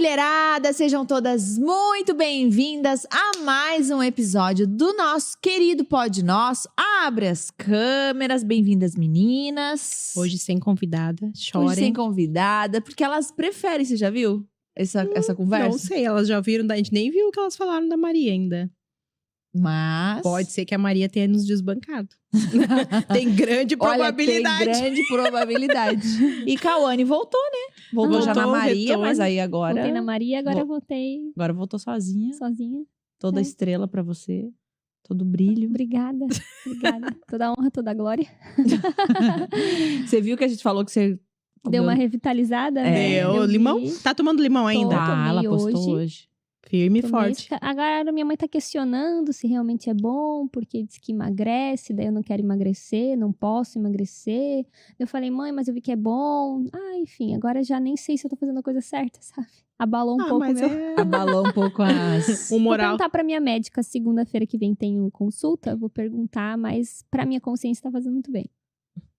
mulherada, sejam todas muito bem-vindas a mais um episódio do nosso querido Pod Nosso. Abre as câmeras, bem-vindas meninas. Hoje sem convidada, chorem. Hoje sem convidada, porque elas preferem, você já viu essa conversa? Não sei, elas já ouviram, a gente nem viu o que elas falaram da Maria ainda. Mas... Pode ser que a Maria tenha nos desbancado. Tem grande probabilidade. Olha, tem grande probabilidade. E Cauane voltou, né? Voltou já na Maria, retorno. Mas aí agora... Voltei na Maria, agora eu voltei Agora voltou sozinha. sozinha. Toda estrela pra você. Todo brilho. Obrigada. Toda a honra, toda a glória. Você viu que a gente falou que você... Deu uma revitalizada? né? Deu Eu vi. limão? Tá tomando limão ainda? Tô. Tá, ela tomei postou hoje. Firme e Tomei forte. esse Agora minha mãe tá questionando se realmente é bom, porque diz que emagrece, daí eu não quero emagrecer, não posso emagrecer. Eu falei, mãe, mas eu vi que é bom. Ah, enfim, agora já nem sei se eu tô fazendo a coisa certa, sabe? Abalou um pouco mas meu... Abalou um pouco as... o Vou moral. perguntar pra minha médica, segunda-feira que vem tenho consulta, vou perguntar, mas pra minha consciência tá fazendo muito bem.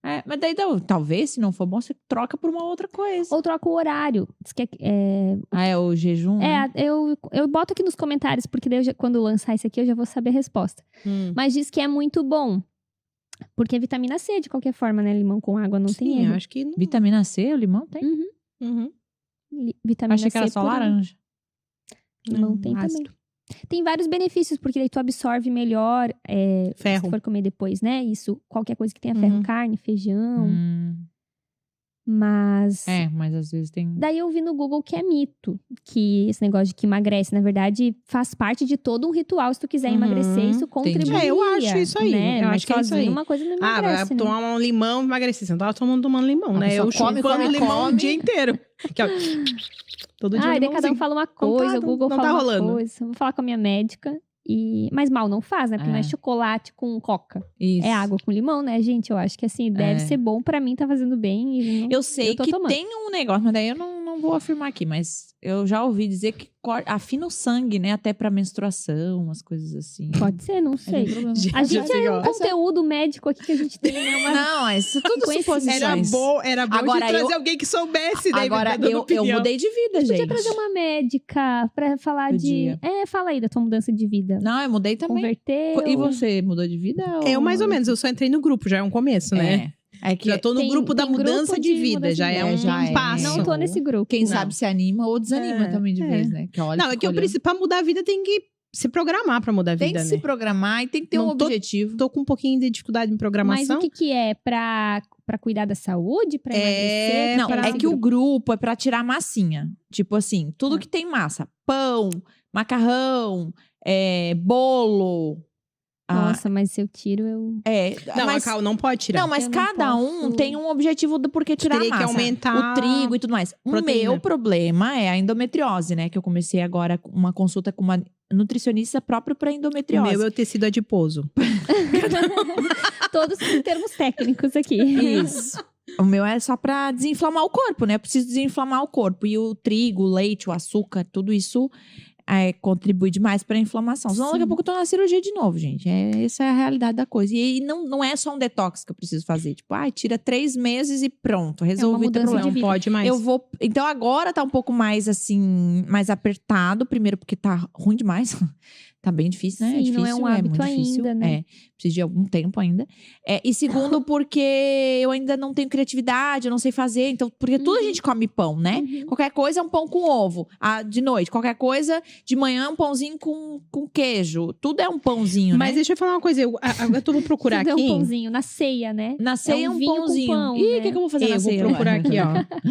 É, mas daí, talvez, se não for bom, você troca por uma outra coisa. Ou troca o horário. Diz que Ah, é o jejum? né? eu boto aqui nos comentários, porque daí quando lançar isso aqui eu já vou saber a resposta. Mas diz que é muito bom. Porque é vitamina C, de qualquer forma, né? Limão com água não tem Sim, erro. acho que não. Vitamina C, o limão tem? Uhum. Vitamina Achei C que era só puro. laranja. Limão Não, tem ácido. também. Tem vários benefícios, porque daí tu absorve melhor se Ferro. for comer depois, né? Isso, qualquer coisa que tenha ferro, Uhum. carne, feijão. Hum, Mas... mas às vezes tem... Daí eu vi no Google que é mito, que esse negócio de que emagrece, na verdade, faz parte de todo um ritual. Se tu quiser Uhum, emagrecer, isso contribuiria. eu acho isso aí, Né? eu Mas acho que é isso sozinho aí. uma coisa não Ah, vai emagrece, né? tomar um limão e emagrecer. Você não tava tomando limão, A né? pessoa Eu come, chupando come, limão come. o dia inteiro. Aqui, ó. Todo dia Ah, daí cada um limãozinho. fala uma tá, coisa, o Google não fala tá uma rolando. coisa. Eu vou falar com a minha médica. Mas mal não faz, né? Porque não é chocolate com coca. Isso. É água com limão, né, gente? Eu acho que assim, deve ser bom pra mim, tá fazendo bem. E não- Eu sei tô que tomando. tem um negócio, mas daí eu não vou afirmar aqui, mas eu já ouvi dizer que afina o sangue, né? Até pra menstruação, umas coisas assim. Pode ser, não sei. Gente, A gente assim, é ó. um conteúdo médico aqui que a gente tem, né? Uma... Não, isso tudo Coincidência. suposições. Era bom Agora, de trazer eu- alguém que soubesse, né? Agora, dando eu opinião. mudei de vida, Podia gente. trazer uma médica pra falar Podia. de... fala aí da tua mudança de vida. Não, eu mudei também. Converteu. E você, mudou de vida? Eu mais ou menos, eu só entrei no grupo, já é um começo, né? É que Já tô no Tem- grupo da tem grupo mudança de vida, mudança já de é vida. um Já é. passo. Não tô nesse grupo. quem Não. sabe se anima ou desanima É, também de vez, né? Que olha, Não, é que eu olhando. preciso, pra mudar a vida tem que se programar pra mudar a Tem vida, que né? se programar e tem que ter um Não tô- objetivo. Tô com um pouquinho de dificuldade em Mas programação. o que é? Pra cuidar da saúde? Pra É, emagrecer? Não, pra- é que o grupo é pra tirar massinha. Tipo assim, tudo que tem massa. Pão, macarrão, bolo. Nossa, mas se eu tiro, eu... Não, mas, a Cal não pode tirar. não, mas Eu não cada posso. tem um objetivo do porquê tirar a teria que massa. aumentar O trigo e tudo mais. O proteína. meu problema é a endometriose, né? Que eu comecei agora uma consulta com uma nutricionista própria pra O endometriose. meu é o tecido adiposo. Todos com termos técnicos aqui. Isso. O meu é só pra desinflamar o corpo, né? Eu preciso desinflamar o corpo. E o trigo, o leite, o açúcar, tudo isso contribui demais pra inflamação. Senão daqui a Sim. pouco eu tô na cirurgia de novo, gente. Essa é a realidade da coisa. E aí não é só um detox que eu preciso fazer. Tipo, tira 3 meses e pronto, resolvi o mudança problema. de Não vida. pode mais. Eu vou. Então agora tá um pouco mais assim, mais apertado. Primeiro, porque tá ruim demais. Tá bem difícil, né? Sim, não é difícil, um hábito muito difícil. ainda, né? Preciso de algum tempo ainda. E segundo, porque eu ainda não tenho criatividade, eu não sei fazer. Então, porque tudo a gente come pão, né? Uhum. Qualquer coisa é um pão com ovo. De noite, qualquer coisa, de manhã é um pãozinho com queijo. Tudo é um pãozinho, Mas né? deixa eu falar uma coisa. Eu vou procurar Tudo aqui. é um pãozinho. Na ceia, né? Na ceia é um vinho com pãozinho. pão, Ih, o né? que eu vou fazer na Eu vou ceia? procurar agora? aqui, ó.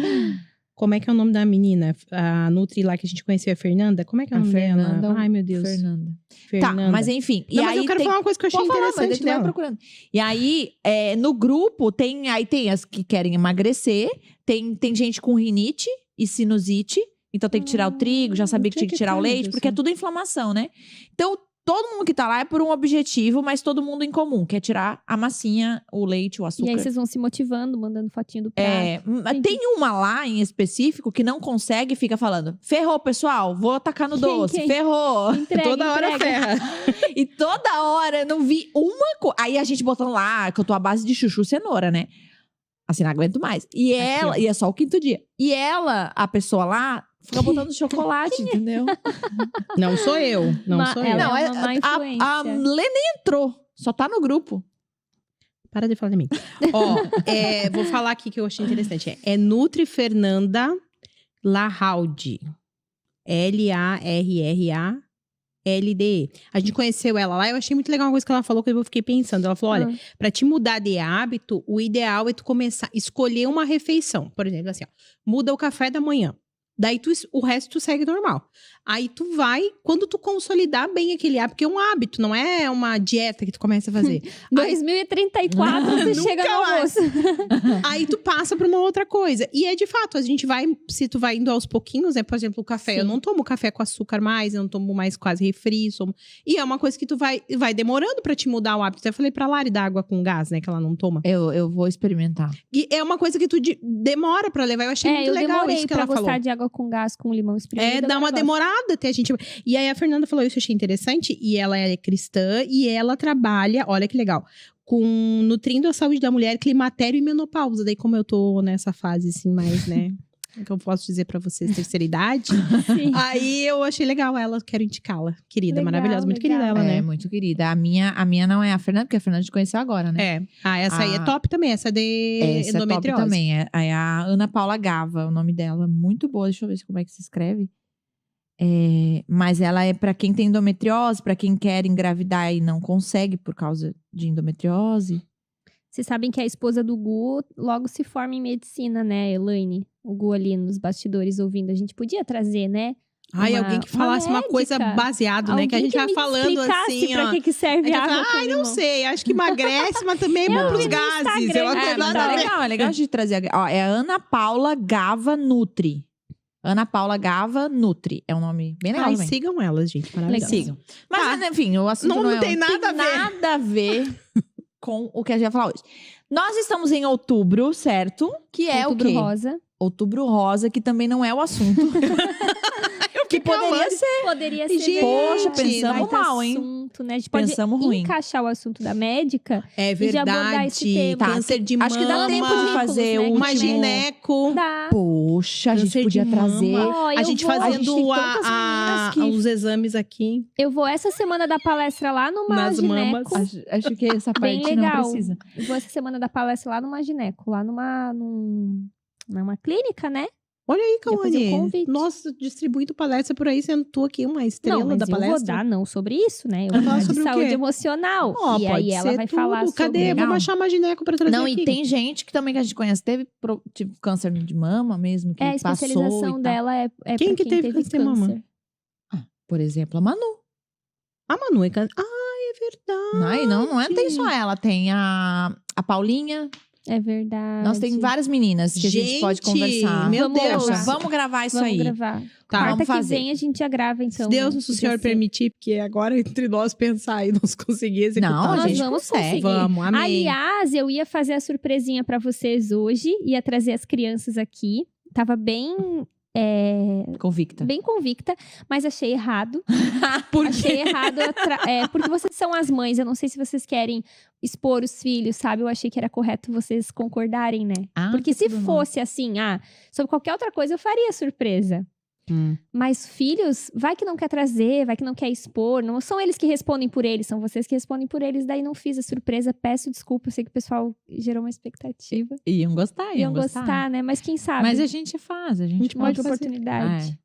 Como é que é o nome da menina? A Nutri lá que a gente conheceu, a Fernanda? Como é que é o A nome Fernanda. dela? Ai, meu Deus. Fernanda. Fernanda. Tá, mas enfim. Não, e mas aí eu quero tem... falar uma coisa que eu achei Pode falar, mas interessante tu vai dela. procurando. E aí, no grupo, tem as que querem emagrecer, tem gente com rinite e sinusite, então tem que tirar o trigo, já sabia que tinha que tirar o leite, porque é tudo inflamação, né? Então, todo mundo que tá lá é por um objetivo, mas todo mundo em comum, que é tirar a massinha, o leite, o E açúcar. aí vocês vão se motivando, mandando fotinho do prato. Tem uma lá em específico que não consegue e fica falando: ferrou, pessoal, vou atacar no doce, Quem? ferrou. Entrega, Toda hora entrega. ferra. E toda hora eu não vi uma coisa. Aí a gente botando lá, que eu tô à base de chuchu e cenoura, né? Assim, não aguento mais. E ela, ó. e é só o quinto dia. E ela, a pessoa lá, Fica botando chocolate, entendeu? Não sou eu. Não sou eu. Ela Não, é uma má influência. a Lê nem entrou. Só tá no grupo. Para de falar de mim. Ó, vou falar aqui que eu achei interessante. É Nutri Fernanda Larraldi. Larralde. A gente conheceu ela lá, eu achei muito legal uma coisa que ela falou, que eu fiquei pensando. Ela falou, olha, pra te mudar de hábito, o ideal é tu começar a escolher uma refeição. Por exemplo, assim, ó, muda o café da manhã. Daí o resto tu segue normal. Aí tu vai, quando tu consolidar bem aquele hábito, porque é um hábito, não é uma dieta que tu começa a fazer. 2034, você chega no almoço. Aí tu passa pra uma outra coisa. E é de fato, a gente vai, se tu vai indo aos pouquinhos, né? Por exemplo, o café. Sim. Eu não tomo café com açúcar mais, eu não tomo mais quase refri. E é uma coisa que tu vai demorando pra te mudar o hábito. Eu falei pra Lari da água com gás, né? Que ela não toma. Eu vou experimentar. E é uma coisa que tu demora pra levar. Eu achei muito legal isso que ela falou. Eu demorei pra gostar de água com gás com limão espremido. Dá uma demorada até a gente... E aí a Fernanda falou isso, eu achei interessante. E ela é cristã e ela trabalha, olha que legal, com nutrindo a saúde da mulher, climatério e menopausa. Daí como eu tô nessa fase assim mais, né... que eu posso dizer pra vocês, terceira idade. Sim. Aí eu achei legal ela, quero indicá-la. Querida, Legal, maravilhosa, muito legal. querida ela, né? Muito querida. A minha não é a Fernanda, porque a Fernanda te conheceu agora, né? Essa aí é top também, essa de Essa é top endometriose. também. É a Ana Paula Gava, o nome dela. Muito boa. Deixa eu ver como é que se escreve. Mas ela é pra quem tem endometriose, pra quem quer engravidar e não consegue por causa de endometriose. Vocês sabem que a esposa do Gu logo se forma em medicina, né, Elaine? O Gu ali nos bastidores ouvindo. A gente podia trazer, né? Alguém que falasse uma coisa baseado, né? Que a gente vai falando assim, ó. Pra que serve a água com não limão. sei, acho que emagrece, mas também é bom pros gases. Eu É legal de trazer. Ó, é Ana Paula Gava Nutri. Ana Paula Gava Nutri. É um nome bem legal também. Sigam elas, gente. Maravilhoso. Sigam. Mas, enfim, o assunto não tem nada a ver com o que a gente vai falar hoje. Nós estamos em outubro, certo? Que é Outubro o quê? rosa. Outubro rosa, que também não é o assunto. Que poderia ser. Poderia ser. Gente, Poxa, verdade. pensamos Baita mal, hein? assunto, né? A gente pode Pensamos ruim. encaixar o assunto da médica. É E já abordar esse verdade. tema. Câncer de mama. Acho que dá tempo de fazer né, o uma que tem. gineco. Dá. Poxa, a gente Câncer podia de trazer. mama. Ó, A eu gente vou- a gente fazendo tem tantas meninas que- os exames aqui. Eu vou essa semana dar palestra lá no Nas Magineco. mamas. Acho que essa Bem parte não legal. precisa. Eu vou essa semana dar palestra lá no Magineco. Lá numa clínica, né? Olha aí, fazer um Cauane. convite. Nossa, distribuindo palestra por aí, sendo tu aqui uma estrela Não, mas da eu vou palestra. dar não sobre isso, né? Eu Vai vou falar dar de sobre o quê? saúde emocional. Ó, e pode aí ela ser vai tudo. falar sobre... Cadê? Legal. Vamos achar uma gineco pra trazer Não, aqui. e tem gente que também que a gente conhece, teve tipo, câncer de mama mesmo, que A passou e especialização tal. dela é Quem pra que teve câncer de mama? Por exemplo, a Manu. A Manu é câncer. É verdade. Não tem só ela, tem a Paulinha. É verdade. Nós tem várias meninas que a gente pode conversar. Meu Vamos Deus. gravar. Vamos gravar isso Vamos aí. gravar. Tá, Quarta vamos que fazer. vem a gente já grava, então. Se Deus, né? se o Podia Senhor ser. permitir, porque agora entre nós pensar e nós conseguir executar. Não, a Nós gente vamos consegue. conseguir. Vamos, amém. Aliás, eu ia fazer a surpresinha pra vocês hoje. Ia trazer as crianças aqui. Tava bem Convicta. bem convicta, mas achei errado. Por Achei errado. Porque vocês são as mães. Eu não sei se vocês querem expor os filhos, sabe? Eu achei que era correto vocês concordarem, né? Ah, Porque tá se tudo bom. fosse assim, sobre qualquer outra coisa, eu faria surpresa. Mas filhos, vai que não quer trazer, vai que não quer expor. Não são eles que respondem por eles, são vocês que respondem por eles. Daí não fiz a surpresa, peço desculpa. Eu sei que o pessoal gerou uma expectativa. Iam gostar, Iam gostar, né? Mas quem sabe? Mas a gente faz, a gente uma pode outra fazer. oportunidade.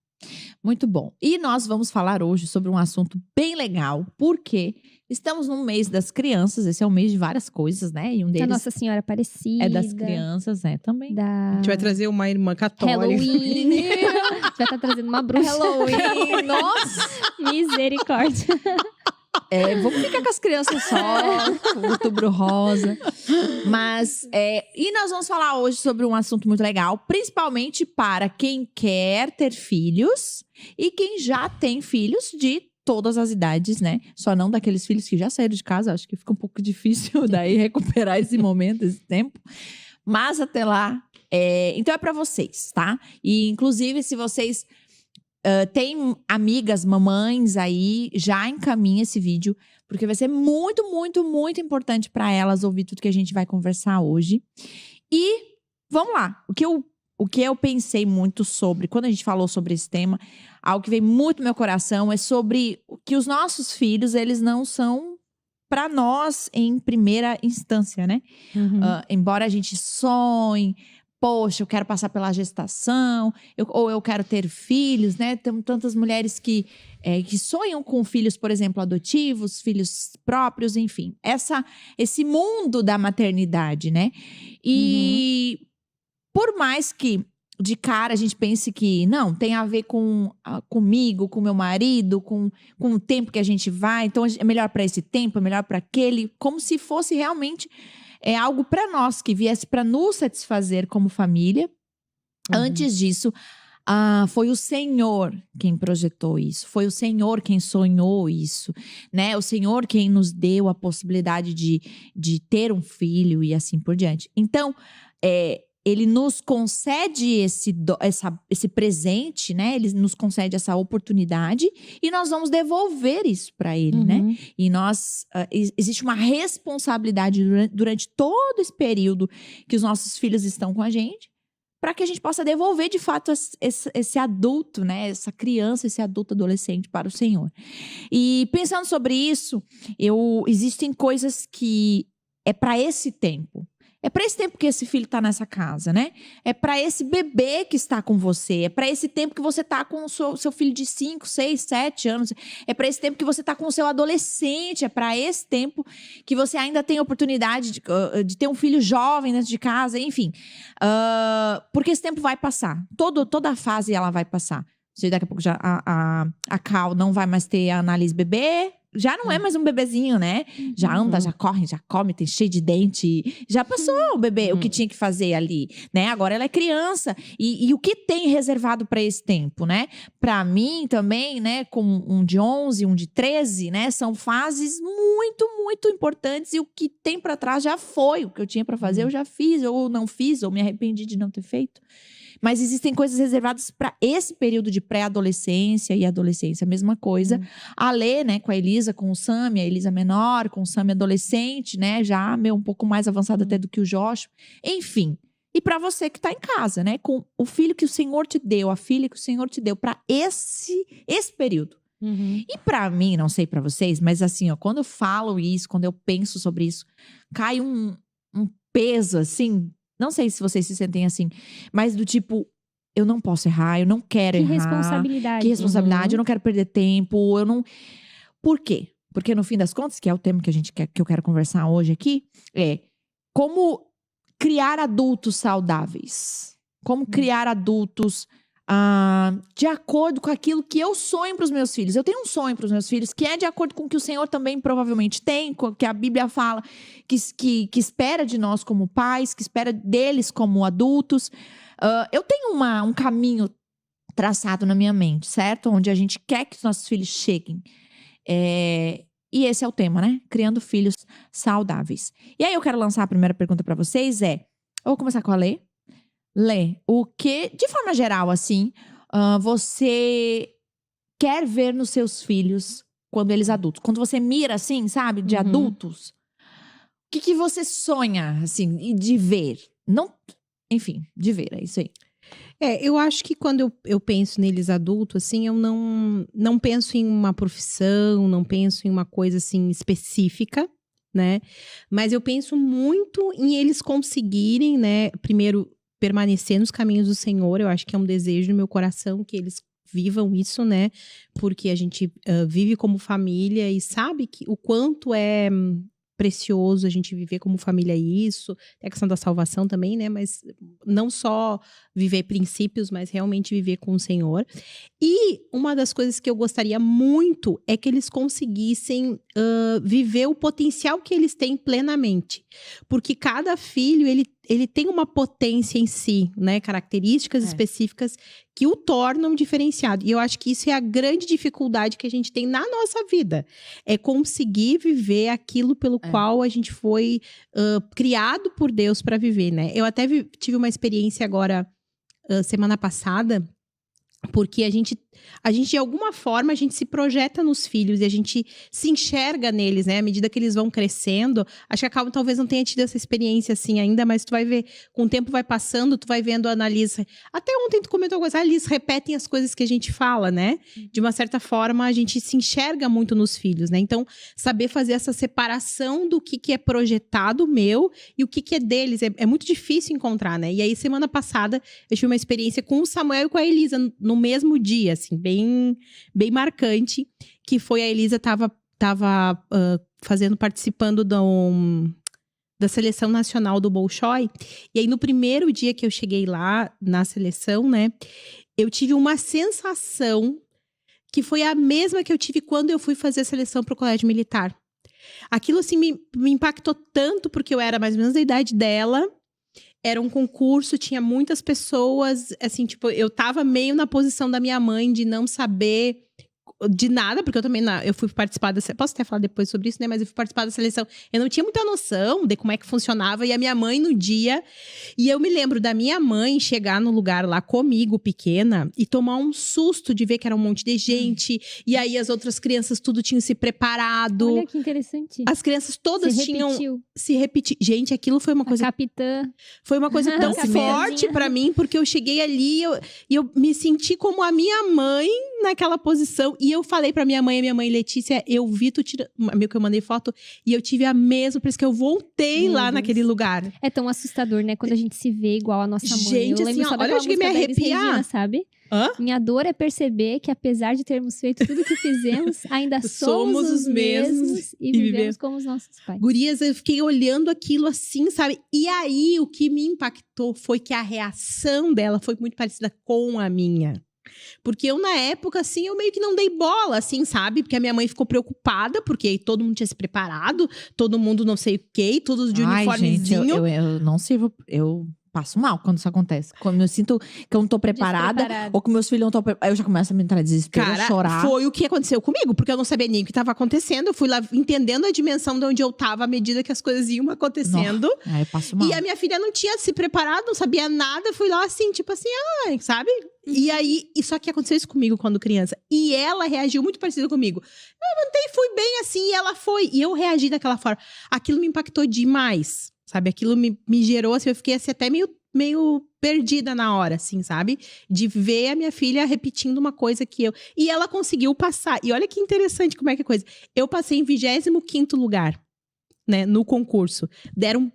Muito bom. E nós vamos falar hoje sobre um assunto bem legal, porque estamos no mês das crianças. Esse é um mês de várias coisas, né? E um Da deles Nossa Senhora Aparecida. é das crianças, né? Também. Da A gente vai trazer uma irmã católica. Halloween. A gente vai estar trazendo uma bruxa. Halloween, nossa! Misericórdia. Vamos ficar com as crianças só, outubro rosa. Mas, e nós vamos falar hoje sobre um assunto muito legal, principalmente para quem quer ter filhos e quem já tem filhos de todas as idades, né? Só não daqueles filhos que já saíram de casa, acho que fica um pouco difícil daí recuperar esse momento, esse tempo. Mas até lá, então é para vocês, tá? E inclusive, se vocês tem amigas, mamães aí, já encaminha esse vídeo, porque vai ser muito, muito, muito importante para elas ouvir tudo que a gente vai conversar hoje. E vamos lá, o o que eu pensei muito sobre, quando a gente falou sobre esse tema, algo que vem muito no meu coração é sobre que os nossos filhos, eles não são para nós em primeira instância, né? Embora a gente sonhe, poxa, eu quero passar pela gestação, ou eu quero ter filhos, né? Tem tantas mulheres que sonham com filhos, por exemplo, adotivos, filhos próprios, enfim. Esse mundo da maternidade, né? E por mais que de cara a gente pense que não, tem a ver comigo, com meu marido, com o tempo que a gente vai, então é melhor para esse tempo, é melhor para aquele, como se fosse realmente algo para nós, que viesse para nos satisfazer como família. Antes disso, foi o Senhor quem projetou isso, foi o Senhor quem sonhou isso, né? O Senhor quem nos deu a possibilidade de ter um filho e assim por diante. Então, Ele nos concede esse presente, né? Ele nos concede essa oportunidade e nós vamos devolver isso para Ele, né? E existe uma responsabilidade durante todo esse período que os nossos filhos estão com a gente, para que a gente possa devolver de fato esse adulto, né? Essa criança, esse adulto adolescente para o Senhor. E pensando sobre isso, existem coisas que é para esse tempo. É para esse tempo que esse filho está nessa casa, né? É para esse bebê que está com você. É para esse tempo que você está com o seu filho de 5, 6, 7 anos. É para esse tempo que você está com o seu adolescente. É para esse tempo que você ainda tem a oportunidade de ter um filho jovem dentro de casa. Enfim, porque esse tempo vai passar. Toda a fase ela vai passar. Se daqui a pouco já a Cal não vai mais ter a Annalise bebê. Já não é mais um bebezinho, né? Já anda, já corre, já come, tem cheio de dente. Já passou o bebê, o que tinha que fazer ali, né? Agora ela é criança. E o que tem reservado para esse tempo, né? Para mim também, né? Com um de 11, um de 13, né? São fases muito, muito importantes. E o que tem para trás já foi. O que eu tinha para fazer eu já fiz. Ou não fiz, ou me arrependi de não ter feito. Mas existem coisas reservadas para esse período de pré-adolescência e adolescência. A mesma coisa. A Lê, né, com a Elisa, com o Sami, a Elisa menor, com o Sami adolescente, né, já um pouco mais avançado até do que o Joshua. Enfim. E para você que está em casa, né, com o filho que o Senhor te deu, a filha que o Senhor te deu, para esse período. E para mim, não sei para vocês, mas assim, ó, quando eu falo isso, quando eu penso sobre isso, cai um peso, assim. Não sei se vocês se sentem assim, mas do tipo, eu não posso errar, eu não quero errar. Responsabilidade. Que responsabilidade, eu não quero perder tempo, eu não... Por quê? Porque no fim das contas, que é o tema que eu quero conversar hoje aqui, é como criar adultos saudáveis. Como criar adultos de acordo com aquilo que eu sonho para os meus filhos. Eu tenho um sonho para os meus filhos que é de acordo com o que o Senhor também provavelmente tem, com o que a Bíblia fala, que espera de nós como pais, que espera deles como adultos. Eu tenho um caminho traçado na minha mente, certo? Onde a gente quer que os nossos filhos cheguem. E esse é o tema, né? Criando filhos saudáveis. E aí eu quero lançar a primeira pergunta para vocês eu vou começar com a Lê. Lê, o que, de forma geral, assim, você quer ver nos seus filhos quando eles adultos? Quando você mira, assim, sabe, de adultos, o que você sonha, assim, de ver? Não, enfim, de ver, é isso aí. Eu acho que quando eu penso neles adultos, assim, eu não penso em uma profissão, não penso em uma coisa, assim, específica, né? Mas eu penso muito em eles conseguirem, né, primeiro, permanecer nos caminhos do Senhor. Eu acho que é um desejo no meu coração que eles vivam isso, né? Porque a gente vive como família e sabe que o quanto é precioso a gente viver como família isso. Tem a questão da salvação também, né? Mas não só viver princípios, mas realmente viver com o Senhor. E uma das coisas que eu gostaria muito é que eles conseguissem viver o potencial que eles têm plenamente. Porque cada filho, ele tem uma potência em si, né? Características específicas que o tornam diferenciado. E eu acho que isso é a grande dificuldade que a gente tem na nossa vida. É conseguir viver aquilo pelo qual a gente foi criado por Deus para viver, né? Eu até tive uma experiência agora, semana passada, porque a gente a gente, de alguma forma, a gente se projeta nos filhos e a gente se enxerga neles, né? À medida que eles vão crescendo. Acho que a Calma talvez não tenha tido essa experiência assim ainda, mas tu vai ver, com o tempo vai passando, tu vai vendo a Annalise. Até ontem tu comentou uma coisa, eles repetem as coisas que a gente fala, né? De uma certa forma, a gente se enxerga muito nos filhos, né? Então, saber fazer essa separação do que é projetado meu e o que é deles, é muito difícil encontrar, né? E aí, semana passada, eu tive uma experiência com o Samuel e com a Elisa no mesmo dia, assim, bem marcante, que foi a Elisa tava participando da seleção nacional do Bolshoi, e aí no primeiro dia que eu cheguei lá na seleção, né, eu tive uma sensação que foi a mesma que eu tive quando eu fui fazer a seleção pro colégio militar. Aquilo, assim, me impactou tanto, porque eu era mais ou menos da idade dela. Era um concurso, tinha muitas pessoas, assim, tipo, eu tava meio na posição da minha mãe de não saber de nada, porque eu também, eu fui participar posso até falar depois sobre isso, né, mas eu fui participar da seleção, eu não tinha muita noção de como é que funcionava, e a minha mãe no dia, e eu me lembro da minha mãe chegar no lugar lá comigo, pequena, e tomar um susto de ver que era um monte de gente, e aí as outras crianças tudo tinham se preparado. Olha que interessante. As crianças todas tinham se repetir. Gente, aquilo foi uma coisa... A capitã. Foi uma coisa tão forte pra mim, porque eu cheguei ali e eu me senti como a minha mãe naquela posição. E eu falei pra minha mãe, a minha mãe Letícia, eu vi tu tirando... Amigo, que eu mandei foto, e eu tive a mesma, por isso que eu voltei lá naquele lugar. É tão assustador, né? Quando a gente se vê igual a nossa mãe. Gente, eu lembro assim, só olha, eu cheguei a me arrepiar. Regina, sabe? Hã? Minha dor é perceber que, apesar de termos feito tudo o que fizemos, ainda somos os mesmos e vivemos como os nossos pais. Gurias, eu fiquei olhando aquilo assim, sabe? E aí, o que me impactou foi que a reação dela foi muito parecida com a minha. Porque eu, na época, assim, eu meio que não dei bola, assim, sabe? Porque a minha mãe ficou preocupada, porque todo mundo tinha se preparado, todo mundo não sei o quê, todos de uniformezinho. Gente, eu não sirvo, eu passo mal quando isso acontece. Quando eu sinto que eu não tô preparada, ou que meus filhos não estão preparados, eu já começo a me entrar em desespero, Cara, chorar. Foi o que aconteceu comigo, porque eu não sabia nem o que estava acontecendo. Eu fui lá entendendo a dimensão de onde eu tava à medida que as coisas iam acontecendo. Aí eu passo mal. E a minha filha não tinha se preparado, não sabia nada. Fui lá assim, tipo assim, sabe? E aí, só que aconteceu isso comigo quando criança. E ela reagiu muito parecido comigo. Eu levantei, fui bem assim, e ela foi. E eu reagi daquela forma. Aquilo me impactou demais, sabe? Aquilo me gerou, assim, eu fiquei assim, até meio perdida na hora, assim, sabe? De ver a minha filha repetindo uma coisa que eu... E ela conseguiu passar. E olha que interessante como é que é a coisa. Eu passei em 25º lugar, né? No concurso. Deram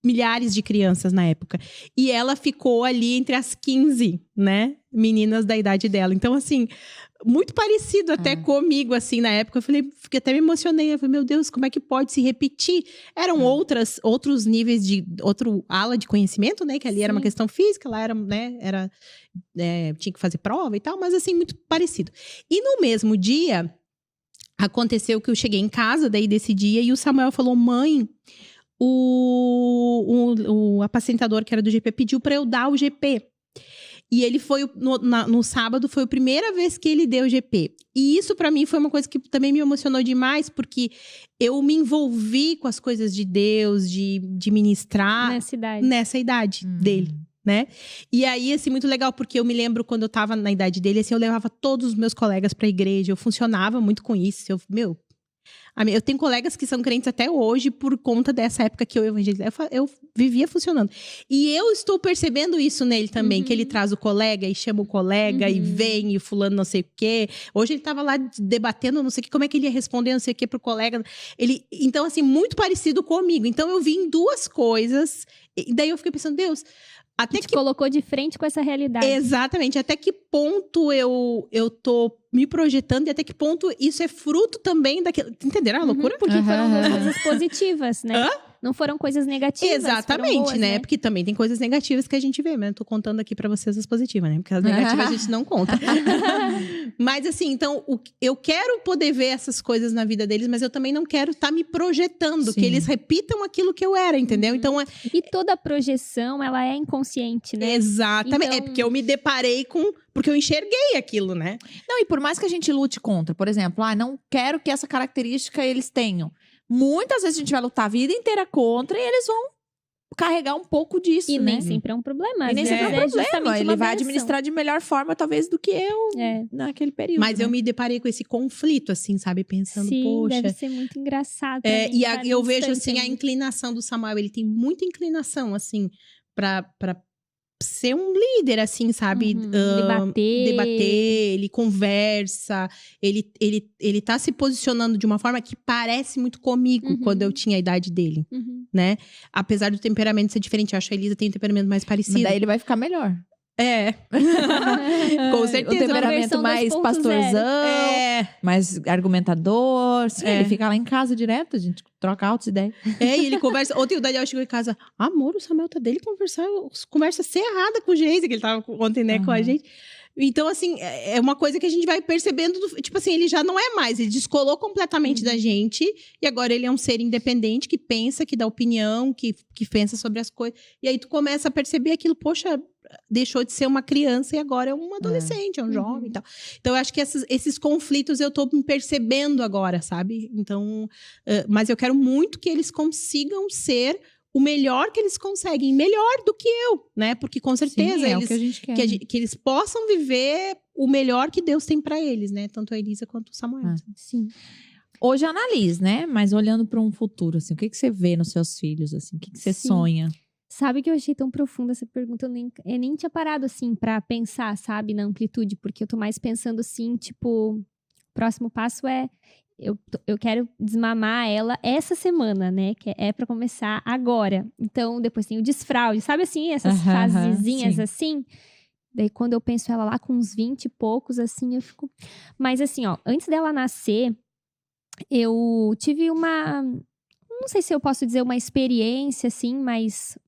milhares de crianças na época. E ela ficou ali entre as 15, né? Meninas da idade dela. Então, assim... Muito parecido até comigo, assim, na época. Eu falei, fiquei até me emocionei. Eu falei, meu Deus, como é que pode se repetir? Eram outros níveis outro ala de conhecimento, né? Que ali era uma questão física, lá era, né? Tinha que fazer prova e tal, mas assim, muito parecido. E no mesmo dia, aconteceu que eu cheguei em casa, daí desse dia, e o Samuel falou, mãe, o apacentador que era do GP pediu pra eu dar o GP. E ele foi, no sábado, foi a primeira vez que ele deu o GP. E isso, pra mim, foi uma coisa que também me emocionou demais, porque eu me envolvi com as coisas de Deus, de ministrar... Nessa idade dele, né? E aí, assim, muito legal, porque eu me lembro quando eu tava na idade dele, assim, eu levava todos os meus colegas pra igreja, eu funcionava muito com isso. Eu tenho colegas que são crentes até hoje por conta dessa época que eu evangelizei. Eu vivia funcionando. E eu estou percebendo isso nele também, que ele traz o colega e chama o colega e vem e fulano não sei o quê. Hoje ele estava lá debatendo não sei o quê, como é que ele ia responder não sei o quê pro colega. Então, assim, muito parecido comigo. Então, eu vi em duas coisas. E daí eu fiquei pensando, Deus... Até que colocou de frente com essa realidade. Exatamente. Até que ponto eu tô me projetando e até que ponto isso é fruto também daquilo. Entenderam a loucura? Porque foram coisas positivas, né? Não foram coisas negativas. Exatamente, boas, né? Porque também tem coisas negativas que a gente vê, mas eu tô contando aqui pra vocês as positivas, né? Porque as negativas a gente não conta. Mas assim, então, eu quero poder ver essas coisas na vida deles, mas eu também não quero estar me projetando, que eles repitam aquilo que eu era, entendeu? Então, E toda projeção, ela é inconsciente, né? Exatamente. Então... É porque eu me deparei com... Porque eu enxerguei aquilo, né? Não, e por mais que a gente lute contra, por exemplo, não quero que essa característica eles tenham. Muitas vezes a gente vai lutar a vida inteira contra e eles vão carregar um pouco disso, E né? nem sempre é um problema. E nem às sempre é um vezes problema. justamente Ele uma vai benção. administrar de melhor forma, talvez, do que eu naquele período. Mas né? eu me deparei com esse conflito, assim, sabe? Pensando, Sim, poxa... deve ser muito engraçado. pra É, mim, estar eu num vejo, instante assim, a ali. inclinação do Samuel. Ele tem muita inclinação, assim, pra ser um líder, assim, sabe? Debater, ele conversa. Ele tá se posicionando de uma forma que parece muito comigo quando eu tinha a idade dele, né? Apesar do temperamento ser diferente. Eu acho que a Elisa tem um temperamento mais Mas parecido. daí ele vai ficar melhor. É. Com certeza. O temperamento versão mais 2.0. pastorzão, mais argumentador. Sim, É. ele fica lá em casa direto, a gente troca altas ideias. É, e ele conversa. Ontem o Daniel chegou em casa. Amor, o Samuel tá dele conversa cerrada com o Geise, que ele tava ontem, né, com a gente. Então, assim, é uma coisa que a gente vai percebendo. Tipo assim, ele já não é mais. Ele descolou completamente da gente. E agora ele é um ser independente que pensa, que dá opinião, que pensa sobre as coisas. E aí tu começa a perceber aquilo, poxa, deixou de ser uma criança e agora é um adolescente, é um jovem e tal. Então, eu acho que esses conflitos eu tô me percebendo agora, sabe? Então, mas eu quero muito que eles consigam ser o melhor que eles conseguem, melhor do que eu, né? Porque com certeza Sim, é eles, o que a gente quer. que eles possam viver o melhor que Deus tem pra eles, né? Tanto a Elisa quanto o Samuel. Sim. Hoje analise, né? Mas olhando para um futuro, assim, o que você vê nos seus filhos, assim? O que você Sim. sonha? Sabe que eu achei tão profunda essa pergunta? Eu nem tinha parado, assim, pra pensar, sabe? Na amplitude. Porque eu tô mais pensando, assim, tipo... O próximo passo é... Eu quero desmamar ela essa semana, né? Que é pra começar agora. Então, depois tem o desfraude. Sabe assim? Essas fasezinhas sim. assim. Daí, quando eu penso ela lá com uns 20 e poucos, assim, eu fico... Mas assim, ó. Antes dela nascer, eu tive uma... Não sei se eu posso dizer uma experiência, assim, mas...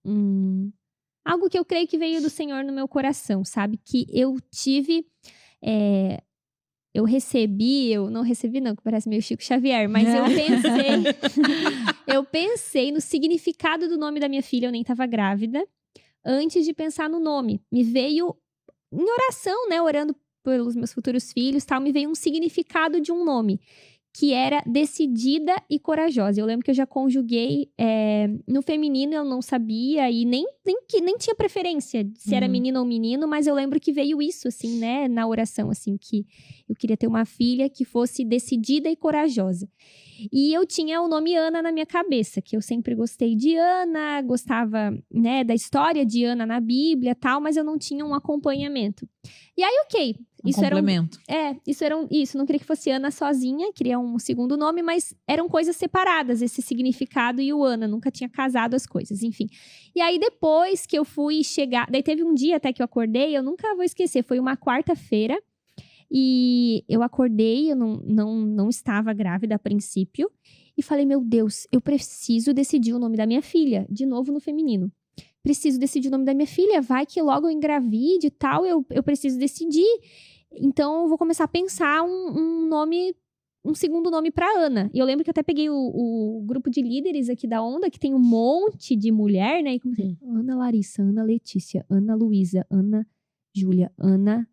algo que eu creio que veio do Senhor no meu coração, sabe? Que eu tive... Eu não recebi não, que parece meio Chico Xavier, mas eu pensei no significado do nome da minha filha, eu nem tava grávida, antes de pensar no nome. Me veio, em oração, né, orando pelos meus futuros filhos, tal, me veio um significado de um nome, que era decidida e corajosa. Eu lembro que eu já conjuguei no feminino, eu não sabia e nem tinha preferência se era menina ou menino, mas eu lembro que veio isso, assim, né, na oração, assim, que eu queria ter uma filha que fosse decidida e corajosa. E eu tinha o nome Ana na minha cabeça, que eu sempre gostei de Ana, gostava, né, da história de Ana na Bíblia e tal, mas eu não tinha um acompanhamento. E aí, ok. Complemento. Isso, não queria que fosse Ana sozinha, queria um segundo nome, mas eram coisas separadas, esse significado e o Ana, nunca tinha casado as coisas, enfim. E aí, depois que eu fui chegar, daí teve um dia até que eu acordei, eu nunca vou esquecer, foi uma quarta-feira, e eu acordei, eu não estava grávida a princípio, e falei, meu Deus, eu preciso decidir o nome da minha filha, de novo no feminino. Preciso decidir o nome da minha filha, vai que logo eu engravide e tal, eu preciso decidir. Então, eu vou começar a pensar um segundo nome pra Ana. E eu lembro que eu até peguei o grupo de líderes aqui da Onda, que tem um monte de mulher, né? E comecei, Ana Larissa, Ana Letícia, Ana Luísa, Ana Júlia, Ana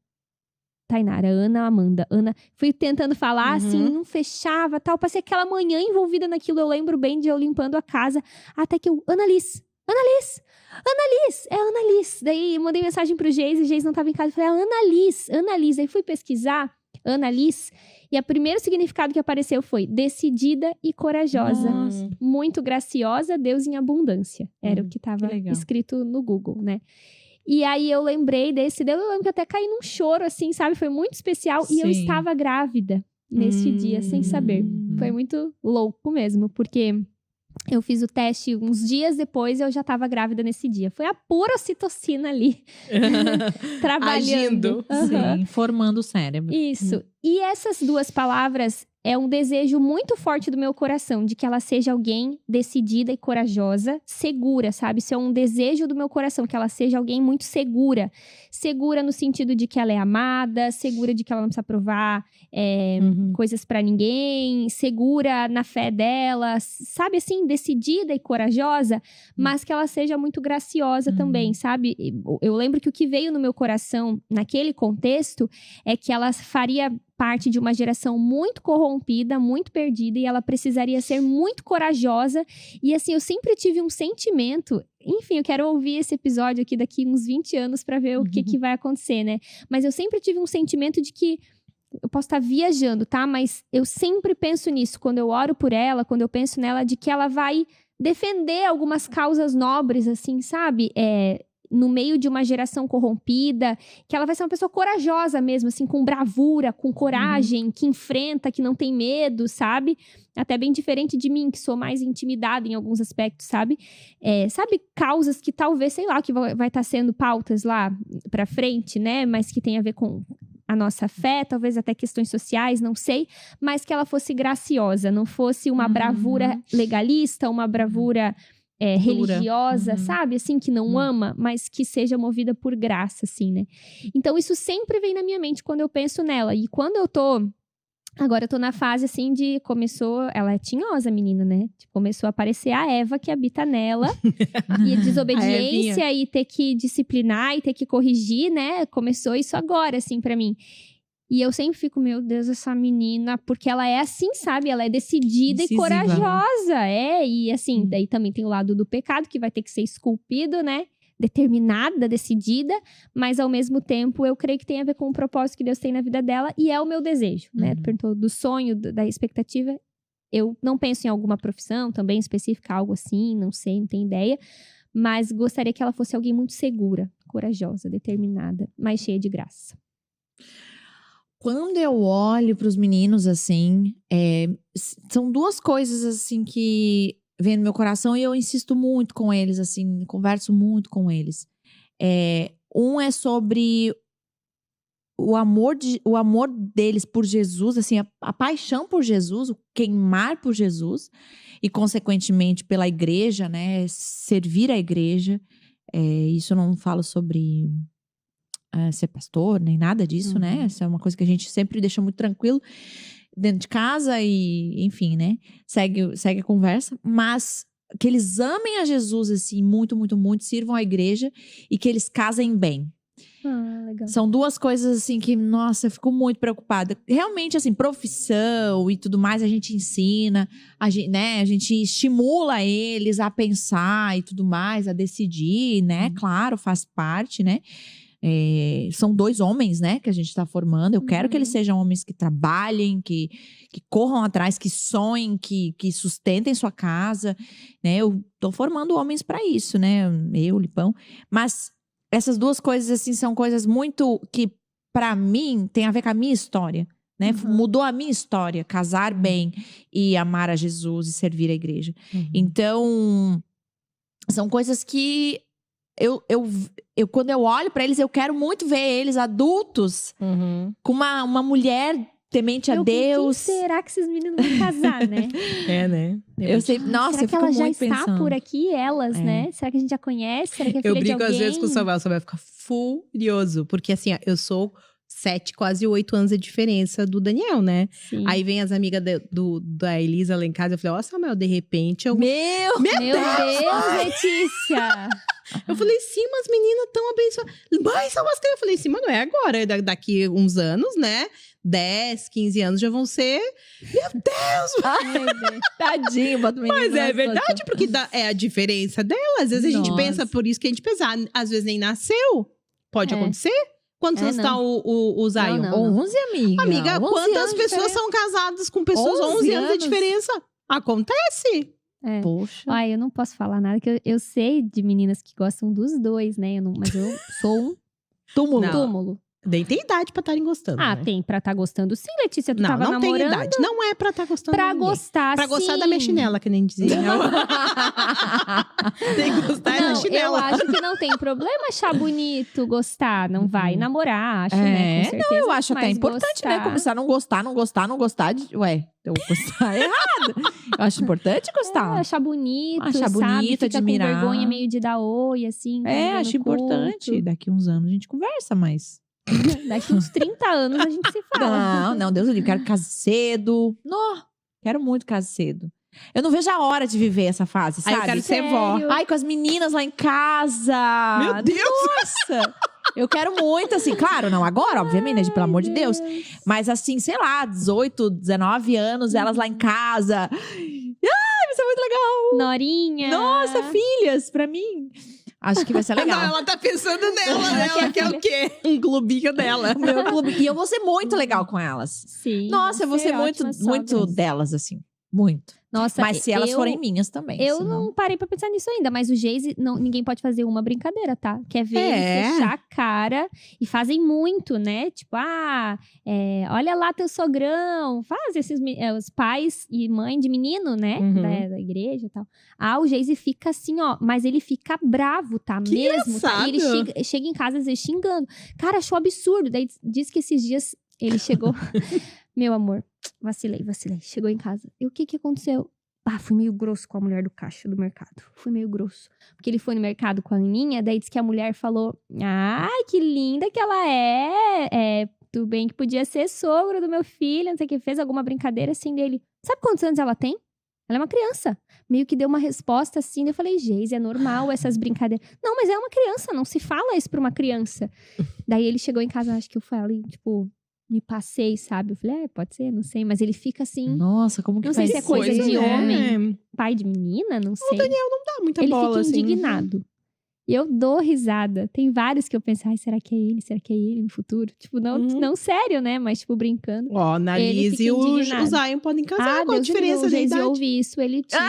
Tainara, Ana Amanda, Ana... Fui tentando falar, assim, não fechava, tal. Passei aquela manhã envolvida naquilo, eu lembro bem de eu limpando a casa, até que eu... Ana Liz! É Ana Liz. Daí mandei mensagem pro Geis, e o Geis não tava em casa. Falei, Ana Liz. Aí fui pesquisar, Ana Liz. E o primeiro significado que apareceu foi decidida e corajosa. Nossa. Muito graciosa, Deus em abundância. Era o que tava escrito no Google, né? E aí eu lembrei desse. Eu lembro que eu até caí num choro, assim, sabe? Foi muito especial. Sim. E eu estava grávida neste dia, sem saber. Foi muito louco mesmo, porque... Eu fiz o teste uns dias depois e eu já tava grávida nesse dia. Foi a pura ocitocina ali. Trabalhando. Agindo. Sim, formando o cérebro. Isso. E essas duas palavras é um desejo muito forte do meu coração, de que ela seja alguém decidida e corajosa, segura, sabe? Isso é um desejo do meu coração, que ela seja alguém muito segura. Segura no sentido de que ela é amada, segura de que ela não precisa provar coisas pra ninguém, segura na fé dela, sabe assim? Decidida e corajosa, mas que ela seja muito graciosa também, sabe? Eu lembro que o que veio no meu coração naquele contexto é que ela faria parte de uma geração muito corrompida, muito perdida, e ela precisaria ser muito corajosa. E assim, eu sempre tive um sentimento. Enfim, eu quero ouvir esse episódio aqui daqui uns 20 anos pra ver o que vai acontecer, né? Mas eu sempre tive um sentimento de que eu posso estar viajando, tá? Mas eu sempre penso nisso. Quando eu oro por ela, quando eu penso nela, de que ela vai defender algumas causas nobres, assim, sabe? No meio de uma geração corrompida, que ela vai ser uma pessoa corajosa mesmo, assim, com bravura, com coragem, que enfrenta, que não tem medo, sabe? Até bem diferente de mim, que sou mais intimidada em alguns aspectos, sabe? Sabe, causas que talvez, sei lá, que vai estar sendo pautas lá pra frente, né? Mas que tem a ver com a nossa fé, talvez até questões sociais, não sei, mas que ela fosse graciosa, não fosse uma bravura legalista, uma bravura religiosa, sabe? Assim, que não ama, mas que seja movida por graça, assim, né? Então, isso sempre vem na minha mente quando eu penso nela. E quando eu tô... Agora eu tô na fase, assim, de... Ela é tinhosa, menina, né? Começou a aparecer a Eva que habita nela. E a desobediência, e ter que disciplinar, e ter que corrigir, né? Começou isso agora, assim, pra mim. E eu sempre fico, meu Deus, essa menina... Porque ela é assim, sabe? Ela é decidida e corajosa. E assim, daí também tem o lado do pecado, que vai ter que ser esculpido, né? Determinada, decidida, mas ao mesmo tempo eu creio que tem a ver com o propósito que Deus tem na vida dela, e é o meu desejo, né? Tu perguntou do sonho, da expectativa. Eu não penso em alguma profissão também específica, algo assim, não sei, não tenho ideia, mas gostaria que ela fosse alguém muito segura, corajosa, determinada, mas cheia de graça. Quando eu olho para os meninos, assim, são duas coisas, assim, que vem no meu coração e eu insisto muito com eles, assim, converso muito com eles. Um é sobre o amor deles por Jesus, assim, a paixão por Jesus, o queimar por Jesus e, consequentemente, pela igreja, né, servir a igreja. Isso eu não falo sobre ser pastor, nem nada disso, né? Isso é uma coisa que a gente sempre deixa muito tranquilo dentro de casa e, enfim, né? Segue a conversa. Mas que eles amem a Jesus, assim, muito, muito, muito. Sirvam a igreja e que eles casem bem. Legal. São duas coisas, assim, que, nossa, eu fico muito preocupada. Realmente, assim, profissão e tudo mais, a gente ensina, a gente estimula eles a pensar e tudo mais, a decidir, né? Claro, faz parte, né? São 2 homens, né, que a gente tá formando. Eu quero que eles sejam homens que trabalhem, que corram atrás, que sonhem, que sustentem sua casa, né? Eu tô formando homens para isso, né? Eu, Lipão. Mas essas duas coisas, assim, são coisas muito que, para mim, tem a ver com a minha história, né? Mudou a minha história, casar bem e amar a Jesus e servir a igreja. Então, são coisas que quando eu olho pra eles, eu quero muito ver eles adultos com uma mulher temente a Deus. Com quem será que esses meninos vão casar, né? Né? Eu sei, nossa, será eu que fico ela já muito está pensando. por aqui, elas, né? Será que a gente já conhece? Será que é filha Eu de brinco alguém? às vezes com o Samuel vai ficar furioso. Porque assim, ó, eu sou 7, quase 8 anos de diferença do Daniel, né? Sim. Aí vem as amigas da Elisa lá em casa. Eu falei, ó, Samuel, de repente... Meu Deus, Letícia! Eu falei, sim, mas meninas tão abençoadas. Mãe, são umas crianças. Eu falei, sim, mas não é agora. Daqui uns anos, né? 10, 15 anos já vão ser... Meu Deus! Tadinho, bota o menino. Mas é verdade, porque é a diferença dela. Às vezes a gente pensa, por isso que a gente pensa. Às vezes nem nasceu. Pode acontecer. Quantos anos tá o Zion? Não. 11, amiga. Amiga, 11 quantas pessoas são casadas com pessoas 11 anos de diferença? Acontece. Poxa. Ai, eu não posso falar nada, que eu sei de meninas que gostam dos 2, né? Mas eu sou um túmulo. Nem tem idade pra estarem gostando. Ah, né? tem pra estar gostando sim, Letícia. Tu Não, tava não namorando. tem idade. Não é pra estar gostando. Pra ninguém. gostar, Pra sim. gostar da minha chinela, que nem dizia. Tem que gostar da Não, chinela. eu acho que não tem problema achar bonito, gostar. Não vai namorar, acho, né? Com certeza. Não, eu acho até mas importante, né? gostar. Começar a não gostar de... Ué, eu gostar errado. Eu acho importante gostar. Achar bonito, Achar sabe? bonito, Fica admirar. com vergonha meio de dar oi, assim. Acho no culto. importante. Daqui uns anos a gente conversa, mas... Daqui uns 30 anos a gente se fala. Não, Deus do livre, quero casar cedo. Não, quero muito casar cedo. Eu não vejo a hora de viver essa fase, sabe? Aí eu quero ser vó. Sério? Ai, com as meninas lá em casa. Meu Deus! Nossa! Eu quero muito, assim, claro, não agora, obviamente, né, pelo amor de Deus. Mas assim, sei lá, 18, 19 anos, elas lá em casa. Ai, isso é muito legal. Norinha. Nossa, filhas, pra mim. Acho que vai ser legal. Não, ela tá pensando nela, Ela né? Ela quer quer o quê? Um clubinho dela. Meu clube. E eu vou ser muito legal com elas. Sim. Nossa, eu vou ser muito, ótimas muito sogras. delas, assim. Muito. Nossa, Mas se elas eu- forem minhas também. Eu senão- não parei pra pensar nisso ainda, mas o Geise, ninguém pode fazer uma brincadeira, tá? Quer ver ele fechar a cara e fazem muito, né? Tipo, olha lá teu sogrão. Faz os pais e mãe de menino, né? Uhum. Da igreja e tal. O Geise fica assim, ó, mas ele fica bravo, tá? Que Mesmo, tá? E ele engraçado. chega em casa às vezes xingando. Cara, achou absurdo. Daí diz que esses dias ele chegou. Meu amor, vacilei. Chegou em casa. E o que aconteceu? Fui meio grosso com a mulher do caixa do mercado. Fui meio grosso. Porque ele foi no mercado com a Aninha, daí disse que a mulher falou: ai, que linda que ela é. Tudo bem que podia ser sogro do meu filho, não sei o que. Fez alguma brincadeira assim dele. Sabe quantos anos ela tem? Ela é uma criança. Meio que deu uma resposta assim. Daí eu falei: Geise, é normal essas brincadeiras. Não, mas é uma criança, não se fala isso pra uma criança. Daí ele chegou em casa, acho que eu falei, tipo, me passei, sabe? Eu falei: pode ser, não sei. Mas ele fica assim. Nossa, como que Não sei faz se é coisa isso? de né? homem. Pai de menina, não sei. Dá muita Ele bola, fica assim. indignado. E eu dou risada. Tem vários que eu penso, será que é ele? Será que é ele no futuro? Tipo, não sério, né? Mas, tipo, brincando. Ó, na Ele Liz fica e o indignado. Zion podem casar com a Deus diferença me de livre, o Geise idade. ouve isso, ele tinha.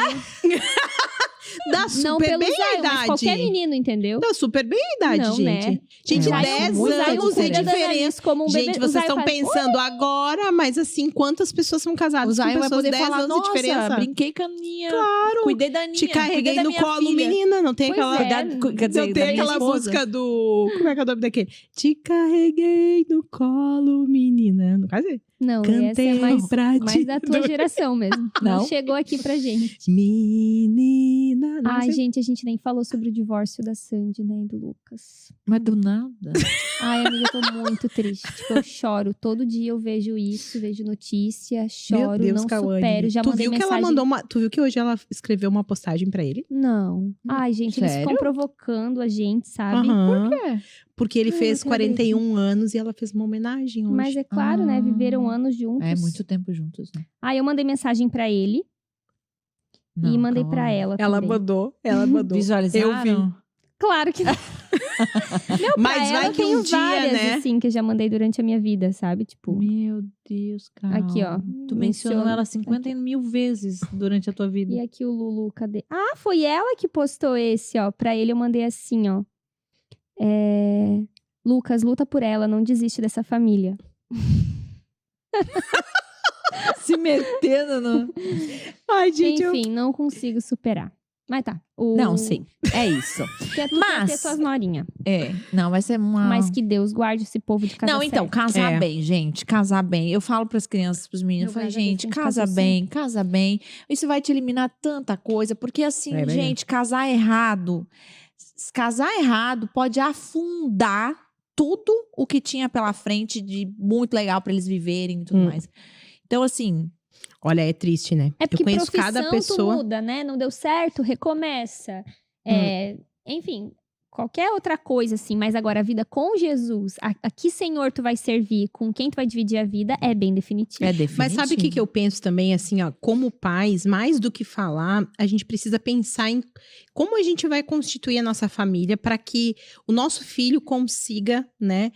Dá Não super pelo bem a Zion, mas idade. qualquer menino, entendeu? Dá super bem a idade, Não, gente. né? Gente, Eu acho 10 muito o Zion anos de cuida da diferença. Annalise como um bebê. Gente, O vocês Zion estão faz, pensando agora, mas assim, quantas pessoas são O casadas com Zion vai pessoas poder 10 falar: anos de nossa, diferença? brinquei com a Aninha. Claro. Cuidei da Aninha. Te carreguei cuidei da no minha colo, filha. menina. Não tem Pois aquela... é. Quer dizer, Não da tem minha aquela esposa. música do... Como é que é o nome daquele? Te carreguei no colo, menina. Não casei. Não, essa Cantei é mais pra da tua geração mesmo. Não? Não chegou aqui pra gente. Menina. Não Ai, sei. gente, a gente nem falou sobre o divórcio da Sandy, né, e do Lucas. Mas do nada. Ai, amiga, eu tô muito triste. Tipo, eu choro. Todo dia eu vejo isso, vejo notícia, choro, Meu Deus, não Cauane. supero. Já Tu mandei viu que mensagem. ela mandou uma... Tu viu que hoje ela escreveu uma postagem pra ele? Não. Ai, gente, eles ficam sério? provocando a gente, sabe? Aham. É. Porque ele Ai, fez não acredito. 41 anos e ela fez uma homenagem hoje. Mas é claro, né? Ah. Viveram anos juntos. É muito tempo juntos, né? Aí eu mandei mensagem pra ele e Não, mandei calma. pra ela Ela também. mandou, ela mandou. Visualizaram? Claro que não. Meu, pra Mas ela vai eu que tenho um dia, várias, né? assim, que eu já mandei durante a minha vida, sabe? Tipo, Meu Deus, cara. Aqui, ó. Tu mencionou Menciona. ela 50 mil vezes durante a tua vida. e aqui o Lulu, cadê? Ah, foi ela que postou esse, ó. Pra ele eu mandei assim, ó. Lucas, luta por ela, não desiste dessa família. Se metendo no... Ai, gente, Enfim, não consigo superar. Mas tá. Não, sim. É isso. Quer Mas- ter tuas norinhas. É. Não, vai ser uma... Mas que Deus guarde esse povo de casa Não, então, certa. casar É. bem, gente. Casar bem. Eu falo pras crianças, pros meninos, eu Meu falo, graças a Deus, gente, tem que casa casar bem, casa bem. Isso vai te eliminar tanta coisa. Porque assim, É verdade. gente, casar errado pode afundar tudo o que tinha pela frente de muito legal pra eles viverem e tudo mais. Então, assim, olha, é triste, né? É porque eu conheço profissão cada tu pessoa. muda, né? Não deu certo, recomeça. Enfim, qualquer outra coisa, assim. Mas agora, a vida com Jesus, a que Senhor tu vai servir, com quem tu vai dividir a vida, é bem definitivo. é definitivo. Mas sabe o que eu penso também, assim, ó, como pais, mais do que falar, a gente precisa pensar em como a gente vai constituir a nossa família para que o nosso filho consiga, né,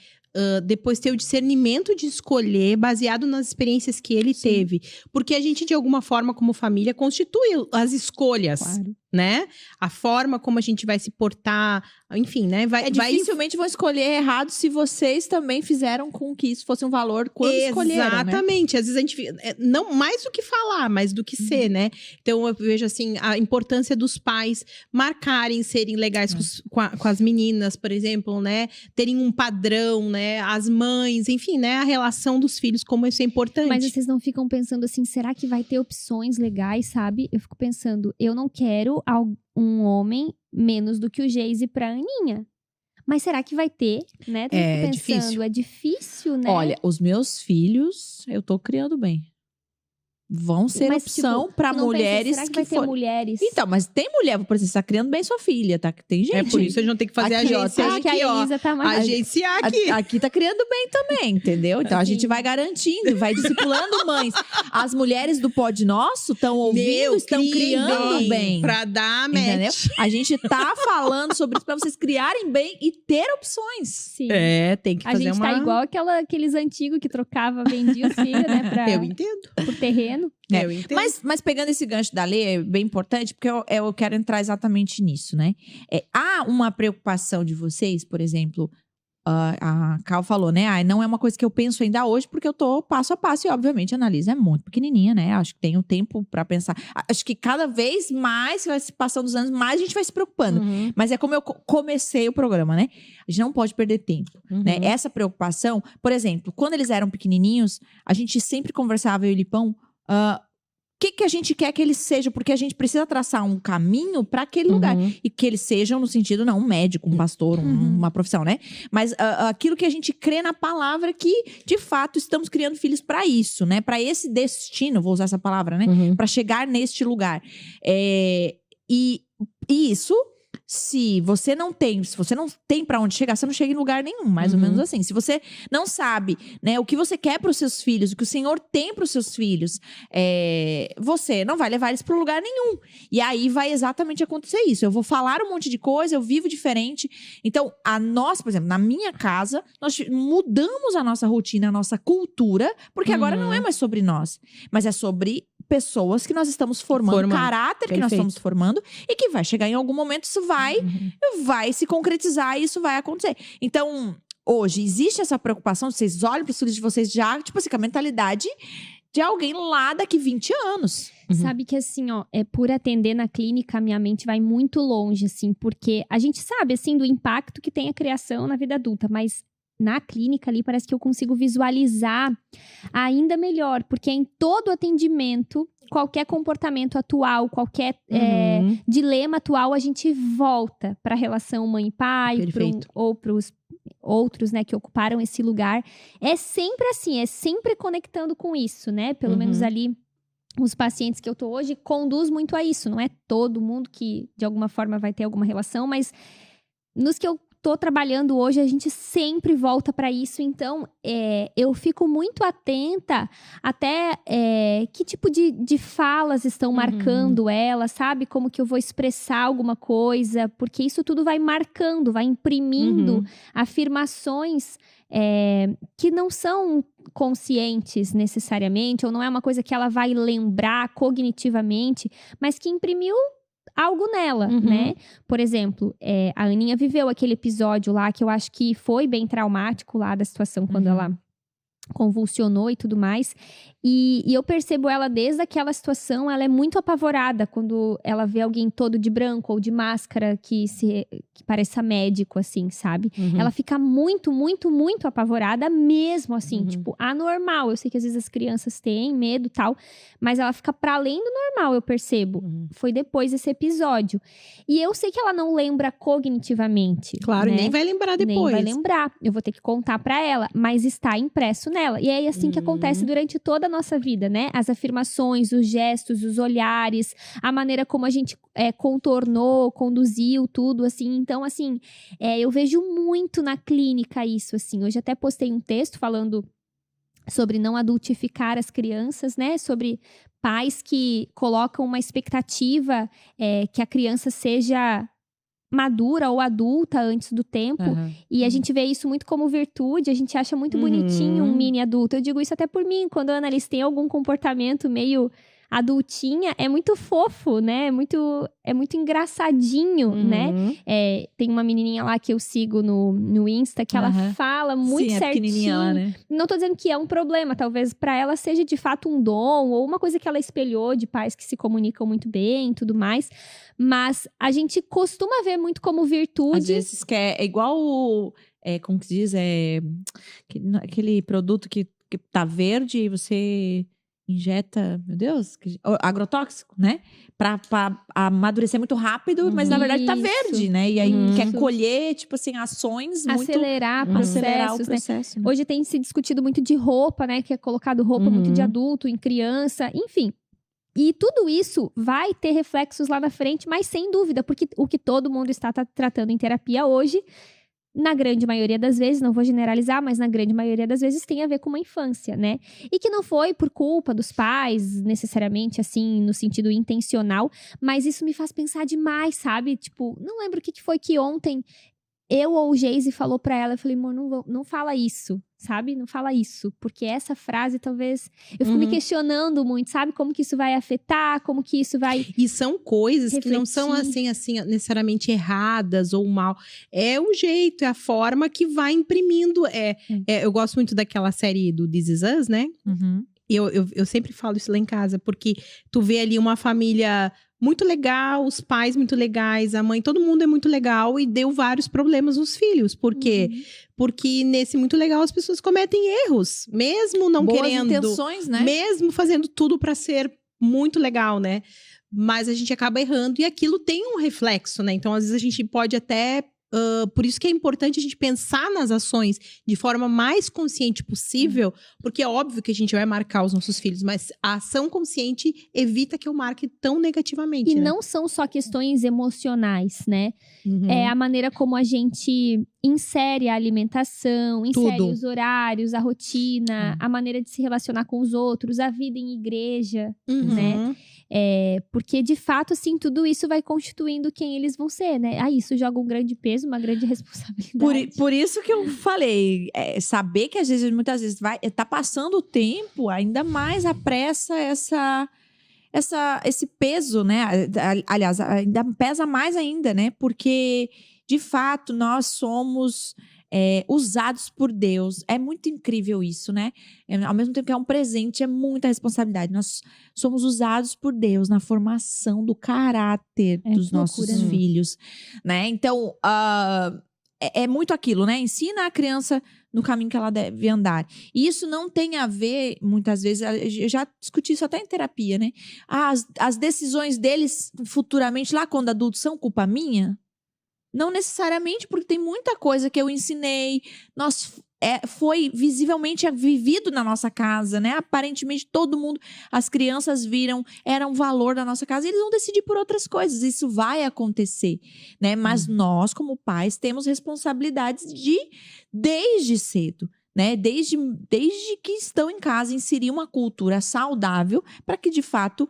depois ter o discernimento de escolher baseado nas experiências que ele teve. Porque a gente, de alguma forma, como família, constitui as escolhas, Claro. né? A forma como a gente vai se portar, enfim, né? Dificilmente vão escolher errado se vocês também fizeram com que isso fosse um valor quando escolheram, né? Exatamente. Às vezes a gente não mais do que falar, mas do que ser, né? Então eu vejo assim a importância dos pais marcarem, serem legais com as meninas, por exemplo, né? Terem um padrão, né? As mães, enfim, né? A relação dos filhos, como isso é importante. Mas vocês não ficam pensando assim, será que vai ter opções legais, sabe? Eu fico pensando, eu não quero um homem menos do que o Geise pra Aninha. Mas será que vai ter, né? Eu É fico pensando, difícil. é difícil, né? Olha, os meus filhos, eu tô criando bem. vão ser Mas, opção tipo, pra tu não pensa, mulheres será que que vai ter forem. mulheres? Então, mas tem mulher, por exemplo, você tá criando bem sua filha, tá? Tem gente. É por isso a gente não tem que fazer Aqui, ó, agência Acho que aqui, a ó. Elisa tá mais... Agenciar aqui. Aqui tá criando bem também, entendeu? Então a gente Sim. vai garantindo, vai discipulando mães. As mulheres do Pod Nosso estão ouvindo, estão criem criando bem. Pra dar match. Entendeu? A gente tá falando sobre isso pra vocês criarem bem e ter opções. Sim. É, tem que A fazer gente uma... tá igual aqueles antigos que trocava, vendia os filhos, né, Eu entendo. por terreno. É, Eu entendo. Mas pegando esse gancho da lei, é bem importante, porque eu quero entrar exatamente nisso, né? Há uma preocupação de vocês, por exemplo, a Cal falou, né? Não é uma coisa que eu penso ainda hoje, porque eu tô passo a passo, e obviamente a Analisa é muito pequenininha, né? Acho que tem um tempo pra pensar. Acho que cada vez mais, vai se passando os anos, mais a gente vai se preocupando. Uhum, Mas é como eu comecei o programa, né? A gente não pode perder tempo, né? uhum. Essa preocupação, por exemplo, quando eles eram pequenininhos, a gente sempre conversava, eu e o Lipão, o que a gente quer que eles sejam, porque a gente precisa traçar um caminho para aquele lugar. Uhum. E que eles sejam no sentido, não, um médico, um pastor, uma profissão, né? Mas aquilo que a gente crê na palavra que, de fato, estamos criando filhos para isso, né? Para esse destino, vou usar essa palavra, né? Uhum. Para chegar neste lugar. E isso, se você não tem para onde chegar, você não chega em lugar nenhum, mais ou menos assim. Se você não sabe, né, o que você quer para os seus filhos, o que o Senhor tem para os seus filhos, você não vai levar eles para lugar nenhum. E aí vai exatamente acontecer isso. Eu vou falar um monte de coisa, eu vivo diferente. Então, por exemplo, na minha casa, nós mudamos a nossa rotina, a nossa cultura, porque agora não é mais sobre nós, mas é sobre pessoas que nós estamos formando. Caráter que nós Perfeito. estamos formando, e que vai chegar em algum momento, isso vai se concretizar e isso vai acontecer. Então, hoje, existe essa preocupação, vocês olham para os filhos de vocês já, tipo assim, com a mentalidade de alguém lá daqui 20 anos. Sabe que assim, ó, por atender na clínica, minha mente vai muito longe, assim, porque a gente sabe, assim, do impacto que tem a criação na vida adulta, mas na clínica ali parece que eu consigo visualizar ainda melhor, porque em todo atendimento, qualquer comportamento atual, qualquer dilema atual, a gente volta para a relação mãe e pai, ou para os outros, né, que ocuparam esse lugar. É sempre assim, é sempre conectando com isso, né? Pelo menos ali, os pacientes que eu tô hoje conduz muito a isso. Não é todo mundo que, de alguma forma, vai ter alguma relação, mas nos que eu tô trabalhando hoje, a gente sempre volta para isso. Então, eu fico muito atenta até que tipo de falas estão marcando ela, sabe? Como que eu vou expressar alguma coisa, porque isso tudo vai marcando, vai imprimindo afirmações que não são conscientes necessariamente, ou não é uma coisa que ela vai lembrar cognitivamente, mas que imprimiu algo nela, né? Por exemplo, a Aninha viveu aquele episódio lá que eu acho que foi bem traumático lá da situação quando ela convulsionou e tudo mais. E eu percebo ela desde aquela situação, ela é muito apavorada quando ela vê alguém todo de branco ou de máscara que pareça médico, assim, sabe? Ela fica muito, muito, muito apavorada mesmo, assim, tipo, anormal. Eu sei que às vezes as crianças têm medo e tal, mas ela fica pra além do normal, eu percebo. Foi depois desse episódio. E eu sei que ela não lembra cognitivamente. Claro, né? nem vai lembrar depois. Nem vai lembrar. Eu vou ter que contar pra ela, mas está impresso nela. E é assim que acontece durante toda a nossa vida, né? As afirmações, os gestos, os olhares, a maneira como a gente contornou, conduziu tudo, assim. Então, assim, eu vejo muito na clínica isso, assim. Hoje até postei um texto falando sobre não adultificar as crianças, né? Sobre pais que colocam uma expectativa que a criança seja madura ou adulta antes do tempo. E a gente vê isso muito como virtude, a gente acha muito bonitinho um mini adulto. Eu digo isso até por mim, quando a Annalise tem algum comportamento meio adultinha, é muito fofo, né? É muito engraçadinho, né? Tem uma menininha lá que eu sigo no Insta, que ela fala muito certinho. Pequenininha lá, né? Não tô dizendo que é um problema, talvez pra ela seja de fato um dom, ou uma coisa que ela espelhou de pais que se comunicam muito bem e tudo mais. Mas a gente costuma ver muito como virtude. Às vezes que é igual, como que se diz, aquele produto que tá verde e você injeta, meu Deus, agrotóxico, né? Pra amadurecer muito rápido, mas na verdade tá Isso. verde, né? E aí Uhum. quer colher, tipo assim, ações muito... Acelerar Acelerar o processos, né? processo. Né? Hoje tem se discutido muito de roupa, né? Que é colocado roupa muito de adulto, em criança, enfim. E tudo isso vai ter reflexos lá na frente, mas sem dúvida, porque o que todo mundo está tratando em terapia hoje, na grande maioria das vezes, não vou generalizar, mas na grande maioria das vezes tem a ver com uma infância, né? E que não foi por culpa dos pais, necessariamente, assim, no sentido intencional, mas isso me faz pensar demais, sabe? Tipo, não lembro o que foi que ontem eu ou o Geise falou pra ela, eu falei, amor, não fala isso, sabe? Não fala isso, porque essa frase talvez... Eu fico me questionando muito, sabe? Como que isso vai afetar, como que isso vai... E são coisas que não são refletir. assim, necessariamente erradas ou mal. É o jeito, é a forma que vai imprimindo. Eu gosto muito daquela série do This Is Us, né? Uhum. Eu sempre falo isso lá em casa, porque tu vê ali uma família muito legal, os pais muito legais, a mãe, todo mundo é muito legal e deu vários problemas nos filhos. Por quê? Porque nesse muito legal as pessoas cometem erros, mesmo não Boas querendo, intenções, né? mesmo fazendo tudo pra ser muito legal, né? Mas a gente acaba errando e aquilo tem um reflexo, né? Então às vezes a gente pode até por isso que é importante a gente pensar nas ações de forma mais consciente possível, porque é óbvio que a gente vai marcar os nossos filhos, mas a ação consciente evita que eu marque tão negativamente, E né? não são só questões emocionais, né? Uhum. É a maneira como a gente insere a alimentação, insere Tudo. os horários, a rotina, a maneira de se relacionar com os outros, a vida em igreja, Uhum. né? Porque, de fato, assim, tudo isso vai constituindo quem eles vão ser, né? Isso joga um grande peso, uma grande responsabilidade. Por isso que eu falei, saber que às vezes, muitas vezes, tá passando o tempo, ainda mais apressa esse peso, né? Aliás, ainda pesa mais ainda, né? Porque, de fato, nós somos usados por Deus. É muito incrível isso, né? Ao mesmo tempo que é um presente, é muita responsabilidade. Nós somos usados por Deus na formação do caráter dos nossos loucura, né? filhos, né? Então, é muito aquilo, né? Ensina a criança no caminho que ela deve andar. E isso não tem a ver, muitas vezes, eu já discuti isso até em terapia, né? As decisões deles futuramente, lá quando adultos, são culpa minha? Não necessariamente, porque tem muita coisa que eu ensinei, foi visivelmente vivido na nossa casa, né? Aparentemente todo mundo, as crianças viram, era um valor da nossa casa, e eles vão decidir por outras coisas, isso vai acontecer, né? Mas nós, como pais, temos responsabilidades desde cedo, né? Desde que estão em casa, inserir uma cultura saudável para que, de fato,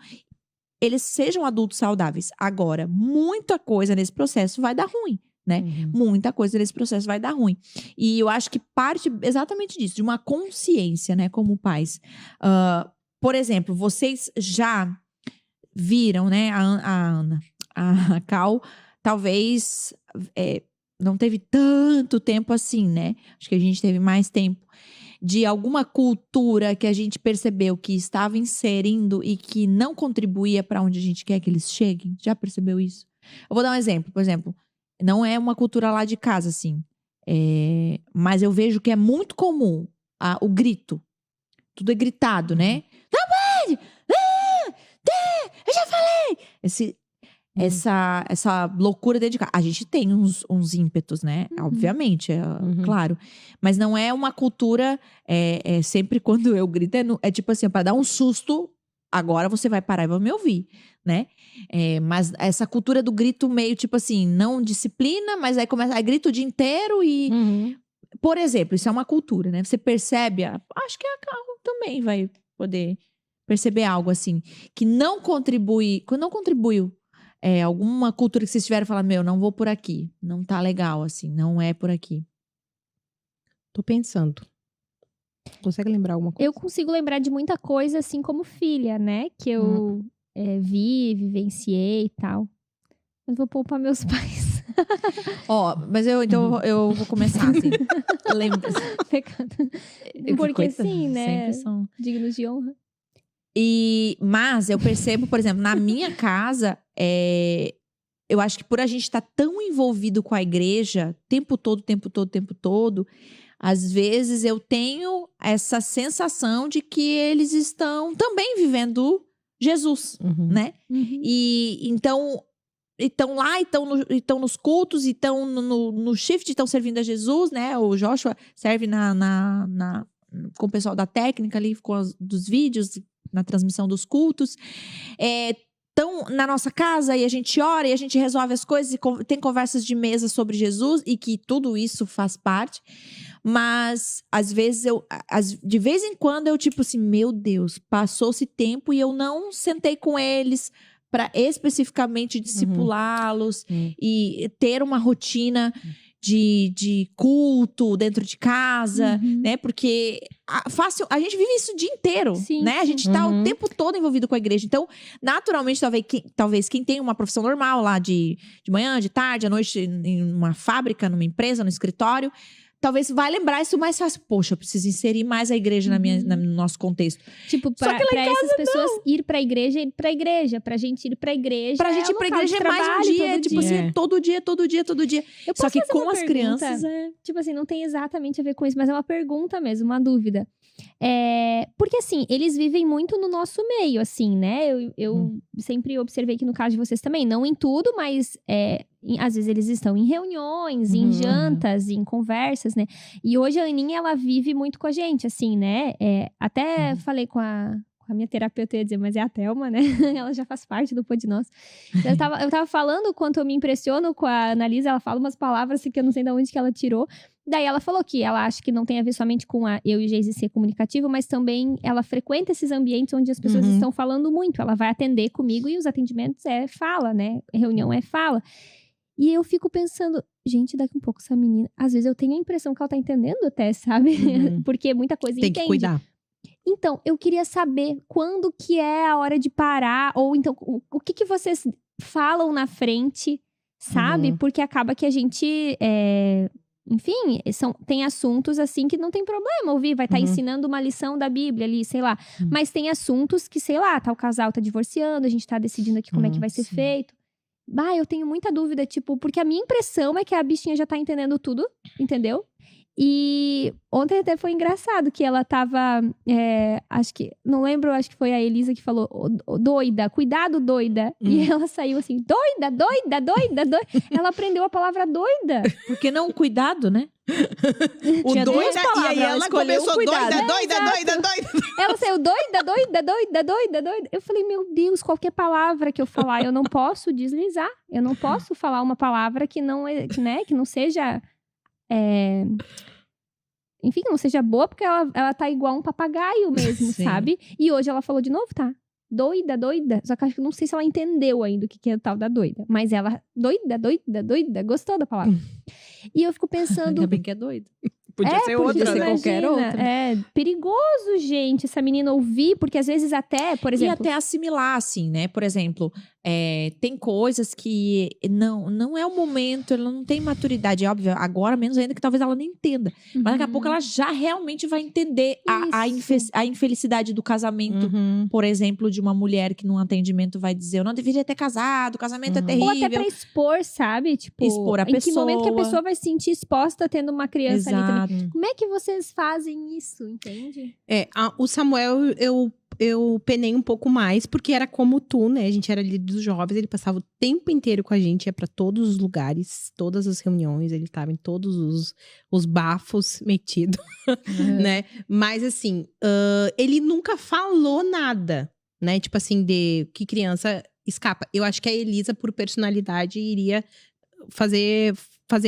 eles sejam adultos saudáveis. Agora, muita coisa nesse processo vai dar ruim, né? Muita coisa nesse processo vai dar ruim. E eu acho que parte exatamente disso, de uma consciência, né, como pais. Por exemplo, vocês já viram, né, a Cal, talvez não teve tanto tempo assim, né? Acho que a gente teve mais tempo. De alguma cultura que a gente percebeu que estava inserindo e que não contribuía para onde a gente quer que eles cheguem? Já percebeu isso? Eu vou dar um exemplo. Por exemplo, não é uma cultura lá de casa, assim. Mas eu vejo que é muito comum o grito. Tudo é gritado, né? Não pode! Eu já falei! Essa loucura dentro de casa. A gente tem uns ímpetos, né? Obviamente, claro. Mas não é uma cultura. Sempre quando eu grito, é tipo assim, para dar um susto, agora você vai parar e vai me ouvir, né? Mas essa cultura do grito meio tipo assim, não disciplina, mas aí começa. Aí grita o dia inteiro e. Por exemplo, isso é uma cultura, né? Você percebe. Acho que a Carol também vai poder perceber algo assim, que não contribui. Não contribuiu. Alguma cultura que vocês tiveram falar, não vou por aqui. Não tá legal, assim, não é por aqui. Tô pensando. Consegue lembrar alguma coisa? Eu consigo lembrar de muita coisa, assim, como filha, né? Que eu vivenciei e tal. Mas vou poupar meus pais. Mas então eu vou começar, assim. Lembra. Porque sim, né? Sempre são... Dignos de honra. Mas eu percebo, por exemplo, na minha casa, eu acho que por a gente estar tão envolvido com a igreja, tempo todo, às vezes eu tenho essa sensação de que eles estão também vivendo Jesus, né? E então estão lá, estão nos cultos, estão no shift, estão servindo a Jesus, né? O Joshua serve com o pessoal da técnica ali, dos vídeos, na transmissão dos cultos. Estão na nossa casa e a gente ora e a gente resolve as coisas e tem conversas de mesa sobre Jesus e que tudo isso faz parte. Mas, às vezes, de vez em quando, eu tipo assim, meu Deus, passou-se tempo e eu não sentei com eles para especificamente discipulá-los e ter uma rotina de culto dentro de casa, né? Porque a gente vive isso o dia inteiro, né? A gente tá o tempo todo envolvido com a igreja. Então, naturalmente, talvez quem tem uma profissão normal lá de manhã, de tarde, à noite, em uma fábrica, numa empresa, no escritório, talvez vai lembrar isso mais fácil. Poxa, eu preciso inserir mais a igreja no nosso contexto. Tipo, pra essas pessoas ir pra igreja, pra gente ir pra igreja. Pra gente ir pra igreja é mais um dia, tipo assim, todo dia. Só que com as crianças Tipo assim, não tem exatamente a ver com isso, mas é uma pergunta mesmo, uma dúvida. Porque assim, eles vivem muito no nosso meio, assim, né? Eu sempre observei que no caso de vocês também, não em tudo, mas às vezes eles estão em reuniões, em jantas, em conversas, né? E hoje a Aninha, ela vive muito com a gente, assim, né? Até falei com a minha terapeuta, ia dizer, mas é a Thelma, né? Ela já faz parte do Pod Nós. Eu tava falando o quanto eu me impressiono com a Analisa, ela fala umas palavras que eu não sei de onde que ela tirou. Daí ela falou que ela acha que não tem a ver somente com eu e o Geise ser comunicativo, mas também ela frequenta esses ambientes onde as pessoas estão falando muito. Ela vai atender comigo e os atendimentos fala, né? Reunião fala. E eu fico pensando, gente, daqui um pouco essa menina, às vezes eu tenho a impressão que ela tá entendendo até, sabe? Porque muita coisa tem que cuidar. Então, eu queria saber quando que é a hora de parar, ou então, o que vocês falam na frente, sabe? Porque acaba que a gente, enfim, tem assuntos assim que não tem problema ouvir, vai estar ensinando uma lição da Bíblia ali, sei lá. Mas tem assuntos que, sei lá, o casal tá divorciando, a gente tá decidindo aqui como é que vai ser feito. Eu tenho muita dúvida, tipo, porque a minha impressão é que a bichinha já tá entendendo tudo, entendeu? E ontem até foi engraçado que ela tava, acho que foi a Elisa que falou, doida, cuidado doida. E ela saiu assim, doida. Ela aprendeu a palavra doida. Porque não cuidado, né? O Tinha doida, palavras, e aí ela começou doida. Ela saiu doida. Eu falei, meu Deus, qualquer palavra que eu falar, eu não posso deslizar. Eu não posso falar uma palavra que não que não seja... enfim, que não seja boa, porque ela tá igual um papagaio mesmo, sabe? E hoje ela falou de novo, tá? Doida. Só que acho que eu não sei se ela entendeu ainda o que é o tal da doida. Mas ela, doida, gostou da palavra. E eu fico pensando... Ainda bem que é doida. Podia ser outra, né? Qualquer outra. É perigoso, gente, essa menina ouvir, porque às vezes até, por exemplo... E até assimilar, assim, né? Por exemplo, tem coisas que não é o momento, ela não tem maturidade, é óbvio, agora menos ainda que talvez ela nem entenda. Mas daqui a pouco ela já realmente vai entender a infelicidade do casamento, por exemplo, de uma mulher que num atendimento vai dizer, eu não deveria ter casado, o casamento é terrível. Ou até pra expor, sabe? Tipo, expor a pessoa. Em que momento que a pessoa vai se sentir exposta tendo uma criança ali também. Como é que vocês fazem isso, entende? O Samuel, eu penei um pouco mais, porque era como tu, né? A gente era líder dos jovens, ele passava o tempo inteiro com a gente, ia pra todos os lugares, todas as reuniões, ele tava em todos os bafos metido, né? Mas assim, ele nunca falou nada, né? Tipo assim, de que criança escapa. Eu acho que a Elisa, por personalidade, iria fazer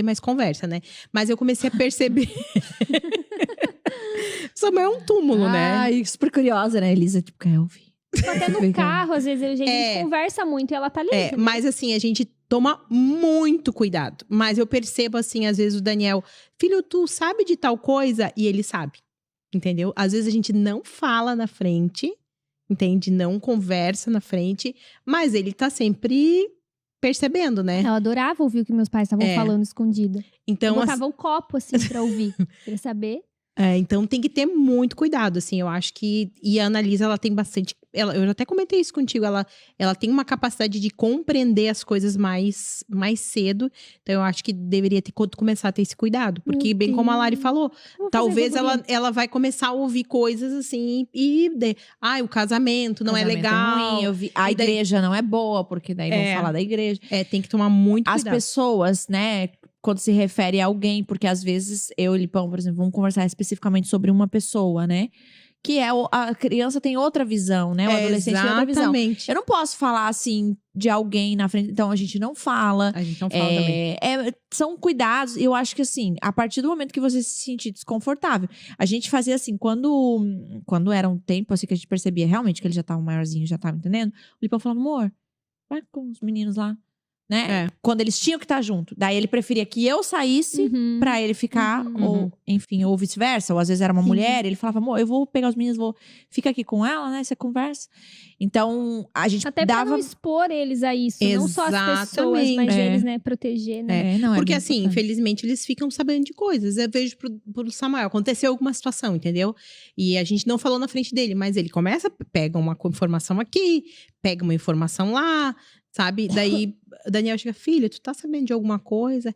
mais conversa, né? Mas eu comecei a perceber... Samuel é um túmulo, né? Super curiosa, né, Elisa? Tipo, quer ouvir. Até no carro, às vezes, a gente conversa muito e ela tá ali. Mas assim, a gente toma muito cuidado. Mas eu percebo, assim, às vezes o Daniel... Filho, tu sabe de tal coisa? E ele sabe, entendeu? Às vezes a gente não fala na frente, entende? Não conversa na frente, mas ele tá sempre... percebendo, né? Eu adorava ouvir o que meus pais estavam falando escondido. Então, eu botava o copo, assim, pra ouvir. Pra saber. Então tem que ter muito cuidado, assim, eu acho que... E a Annalisa, ela tem bastante... eu já até comentei isso contigo, ela tem uma capacidade de compreender as coisas mais cedo, então eu acho que deveria começar a ter esse cuidado, porque bem como a Lari falou, talvez ela vai começar a ouvir coisas assim, o casamento não é legal. É ruim, a igreja não é boa, porque daí vão falar da igreja. Tem que tomar muito cuidado. As pessoas, né... Quando se refere a alguém, porque às vezes eu e o Lipão, por exemplo, vamos conversar especificamente sobre uma pessoa, né? Que a criança tem outra visão, né? O adolescente tem outra visão. Eu não posso falar assim de alguém na frente, então a gente não fala. A gente não fala também. São cuidados, eu acho que assim, a partir do momento que você se sentir desconfortável, a gente fazia assim, quando era um tempo assim que a gente percebia realmente que ele já tava maiorzinho, já tava entendendo, o Lipão falava, amor, vai com os meninos lá. Né? Quando eles tinham que estar junto. Daí ele preferia que eu saísse pra ele ficar, ou enfim, ou vice-versa. Ou às vezes era uma mulher, ele falava, amor, eu vou pegar os meninos, fica aqui com ela, né? Você conversa. Então, a gente até dava... pra não expor eles a isso. Não só as pessoas, mas eles, né? Proteger, né? Porque assim, infelizmente, eles ficam sabendo de coisas. Eu vejo pro Samuel, aconteceu alguma situação, entendeu? E a gente não falou na frente dele, mas ele pega uma informação aqui, pega uma informação lá, sabe? Daí, Daniel chega, filho, tu tá sabendo de alguma coisa?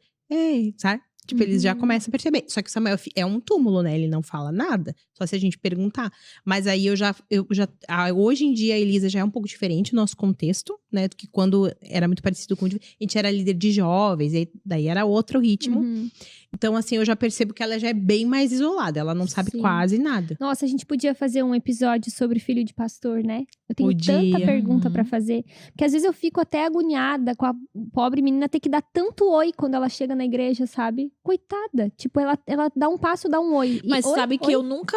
Sabe? Tipo, eles já começam a perceber. Só que o Samuel é um túmulo, né? Ele não fala nada. Só se a gente perguntar. Mas aí hoje em dia, a Elisa já é um pouco diferente o nosso contexto, né? Do que quando era muito parecido com... A gente era líder de jovens, e daí era outro ritmo. Então, assim, eu já percebo que ela já é bem mais isolada. Ela não sabe quase nada. Nossa, a gente podia fazer um episódio sobre filho de pastor, né? Eu tenho tanta pergunta pra fazer. Porque às vezes eu fico até agoniada com a pobre menina ter que dar tanto oi quando ela chega na igreja, sabe? Coitada. Tipo, ela dá um passo, dá um oi. Mas sabe que eu nunca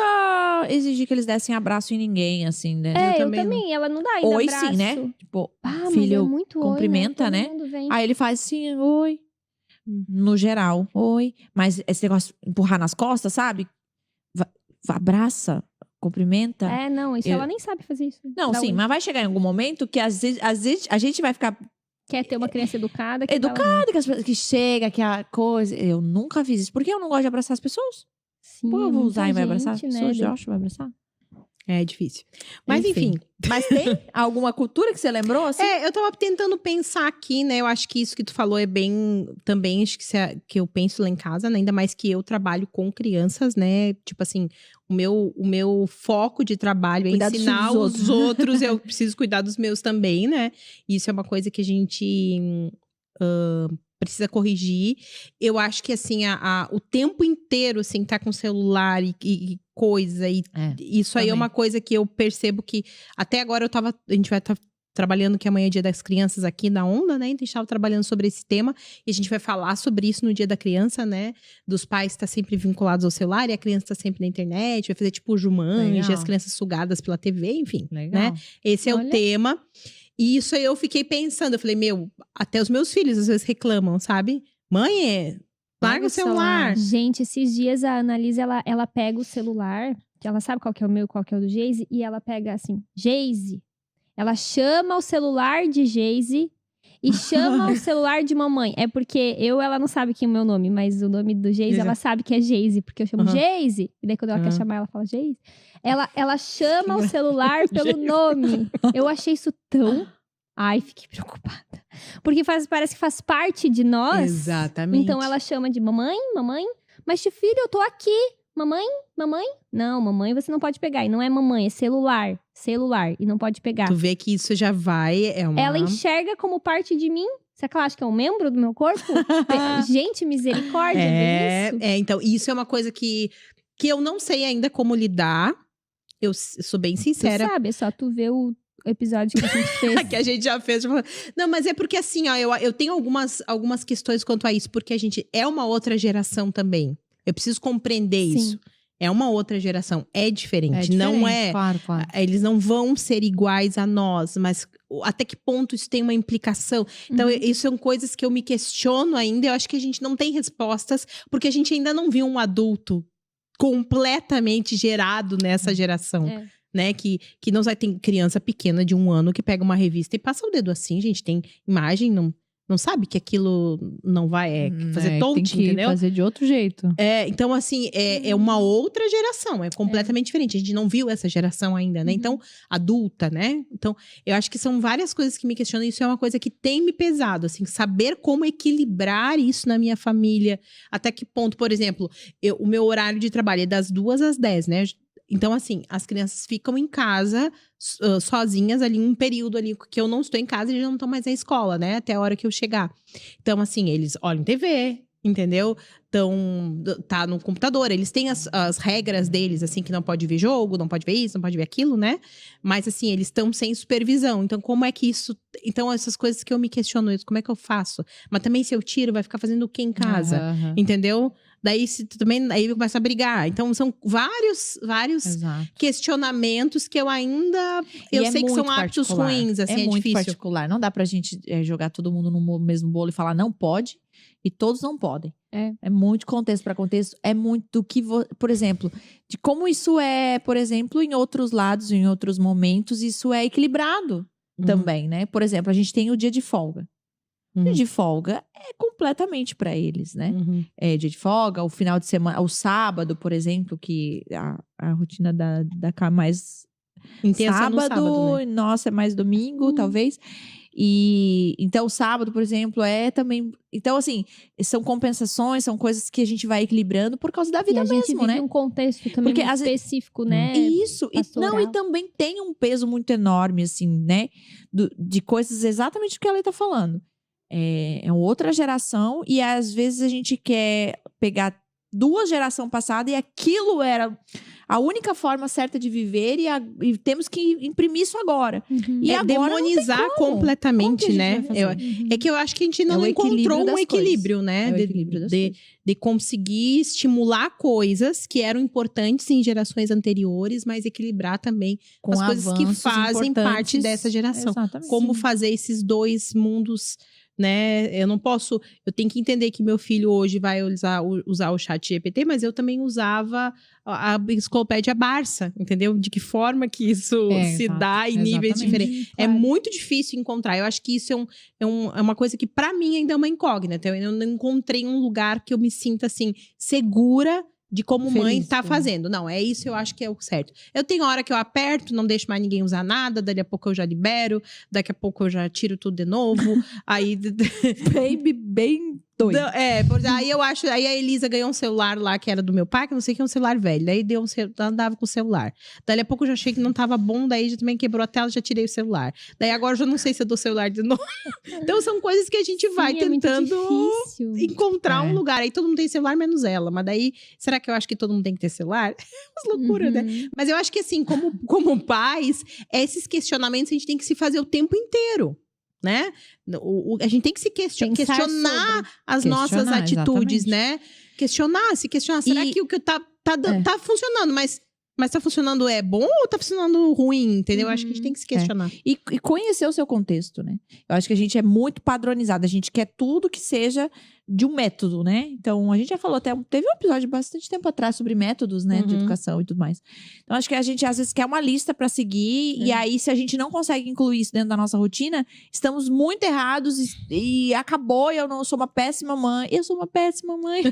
exigi que eles dessem abraço em ninguém, assim, né? Eu também. Ela não dá ainda oi, abraço. Sim, né? Tipo, filho, cumprimenta, oi, né? Aí ele faz assim, oi. No geral, oi. Mas esse negócio de empurrar nas costas, sabe? Abraça, cumprimenta. Não, isso ela nem sabe fazer isso. Não, sim, mas vai chegar em algum momento que às vezes a gente vai ficar... Quer ter uma criança educada. Que chega, que a coisa... Eu nunca fiz isso. Por que eu não gosto de abraçar as pessoas? Sim, eu vou usar e vai abraçar as né, pessoas? Josh vai abraçar? É difícil. Mas enfim. Mas tem alguma cultura que você lembrou? Assim? Eu tava tentando pensar aqui, né? Eu acho que isso que tu falou é bem... Também acho que eu penso lá em casa, né? Ainda mais que eu trabalho com crianças, né? Tipo assim, o meu foco de trabalho é ensinar os outros. Eu preciso cuidar dos meus também, né? Isso é uma coisa que a gente... precisa corrigir. Eu acho que, assim, o tempo inteiro, assim, tá com celular e coisa. Isso aí é uma coisa que eu percebo que... Até agora a gente vai estar trabalhando, que amanhã é dia das crianças aqui na Onda, né? Então a gente estava trabalhando sobre esse tema. E a gente vai falar sobre isso no dia da criança, né? Dos pais estar sempre vinculados ao celular e a criança tá sempre na internet. Vai fazer tipo o Jumanji, as crianças sugadas pela TV, enfim. Né? Esse é o tema. E isso aí eu fiquei pensando, eu falei, até os meus filhos às vezes reclamam, sabe? Mãe, larga o celular. Gente, esses dias a Annalisa, ela pega o celular, ela sabe qual que é o meu e qual que é o do Geise, e ela pega assim, Geise. Ela chama o celular de Geise e chama o celular de mamãe. É porque ela não sabe que é o meu nome, mas o nome do Geise, ela sabe que é Geise, porque eu chamo Geise. E daí quando ela quer chamar, ela fala Geise. Ela chama o celular pelo nome. Eu achei isso tão... Ai, fiquei preocupada. Porque parece que faz parte de nós. Exatamente. Então ela chama de mamãe. Mas filho, eu tô aqui. Mamãe? Não, mamãe você não pode pegar. E não é mamãe, é celular. E não pode pegar. Tu vê que isso já vai... Ela enxerga como parte de mim. Será que ela acha que é um membro do meu corpo? Gente, misericórdia, isso. Então, isso é uma coisa que eu não sei ainda como lidar. Eu sou bem sincera. Tu sabe, é só tu ver o episódio que a gente fez. Que a gente já fez. Não, mas é porque assim, ó, eu tenho algumas questões quanto a isso, porque a gente é uma outra geração também. Eu preciso compreender isso. É uma outra geração. É diferente. Não é. Claro. Eles não vão ser iguais a nós, mas até que ponto isso tem uma implicação? Então, isso são coisas que eu me questiono ainda. Eu acho que a gente não tem respostas, porque a gente ainda não viu um adulto completamente gerado nessa geração. Né, que não vai ter criança pequena de 1 ano que pega uma revista e passa o dedo assim, gente, tem imagem, não sabe que aquilo não vai fazer tonto, tem que entendeu? fazer de outro jeito. Então, assim, é uma outra geração, é completamente diferente. A gente não viu essa geração ainda, né? Então, adulta, né? Então, eu acho que são várias coisas que me questionam. Isso é uma coisa que tem me pesado, assim, saber como equilibrar isso na minha família. Até que ponto, por exemplo, o meu horário de trabalho é das 2 às 10, né? Então, assim, as crianças ficam em casa sozinhas ali, um período ali que eu não estou em casa, eles não estão mais na escola, né? Até a hora que eu chegar. Então, assim, eles olham TV, entendeu? Então, tá no computador. Eles têm as regras deles, assim, que não pode ver jogo, não pode ver isso, não pode ver aquilo, né? Mas, assim, eles estão sem supervisão. Então, como é que isso... Então, essas coisas que eu me questiono, como é que eu faço? Mas também, se eu tiro, vai ficar fazendo o quê em casa? Entendeu? Daí aí começa a brigar. Então, são vários questionamentos que eu ainda... Eu sei que são hábitos ruins, assim, é muito difícil. particular. Não dá pra gente jogar todo mundo no mesmo bolo e falar não pode, e todos não podem. É muito contexto para contexto. É muito do que... Por exemplo, de como isso é, por exemplo, em outros lados, em outros momentos, isso é equilibrado também, né? Por exemplo, a gente tem o dia de folga. O dia de folga é completamente para eles, né? É dia de folga, o final de semana, o sábado, por exemplo, que a rotina da Cá mais intensa no sábado, né? Nossa, é mais domingo, talvez. E então, o sábado, por exemplo, é também... Então, assim, são compensações, são coisas que a gente vai equilibrando por causa da vida mesmo, né? E a gente vive um contexto também muito específico, né? Isso. E também tem um peso muito enorme, assim, né? De coisas exatamente o que ela tá falando. É outra geração e às vezes a gente quer pegar 2 gerações passadas e aquilo era a única forma certa de viver e temos que imprimir isso agora. E agora demonizar completamente, né? É que eu acho que a gente não encontrou um equilíbrio, né? De conseguir estimular coisas que eram importantes em gerações anteriores, mas equilibrar também com as coisas que fazem parte dessa geração. Exatamente. Como fazer esses 2 mundos, né? Eu tenho que entender que meu filho hoje vai usar o chat GPT, mas eu também usava a enciclopédia Barça, entendeu? De que forma que isso se dá em níveis diferentes. Claro. É muito difícil encontrar. Eu acho que isso é uma coisa que pra mim ainda é uma incógnita. Eu não encontrei um lugar que eu me sinta assim, segura de como mãe tá fazendo. Não, é isso, eu acho que é o certo. Eu tenho hora que eu aperto, não deixo mais ninguém usar nada, daqui a pouco eu já libero, daqui a pouco eu já tiro tudo de novo. Aí... Baby, bem doido. Aí a Elisa ganhou um celular lá, que era do meu pai, que não sei que é um celular velho. Daí andava com o celular. Daí a pouco eu já achei que não tava bom, daí já também quebrou a tela, já tirei o celular. Daí agora eu já não sei se eu dou celular de novo. Então são coisas que a gente vai tentando encontrar um lugar. Aí todo mundo tem celular, menos ela. Mas daí, será que eu acho que todo mundo tem que ter celular? Umas loucuras, né? Mas eu acho que assim, como pais, esses questionamentos a gente tem que se fazer o tempo inteiro. Né? A gente tem que se questionar as nossas atitudes, exatamente. Né? Se questionar, será que o que tá funcionando, mas tá funcionando bom ou tá funcionando ruim, entendeu? Acho que a gente tem que se questionar. E conhecer o seu contexto, né? Eu acho que a gente é muito padronizado, a gente quer tudo que seja de um método, né? Então, a gente já falou até, teve um episódio bastante tempo atrás sobre métodos, né? De educação e tudo mais. Então, acho que a gente às vezes quer uma lista pra seguir e aí, se a gente não consegue incluir isso dentro da nossa rotina, estamos muito errados e acabou, eu não sou uma péssima mãe. Eu sou uma péssima mãe.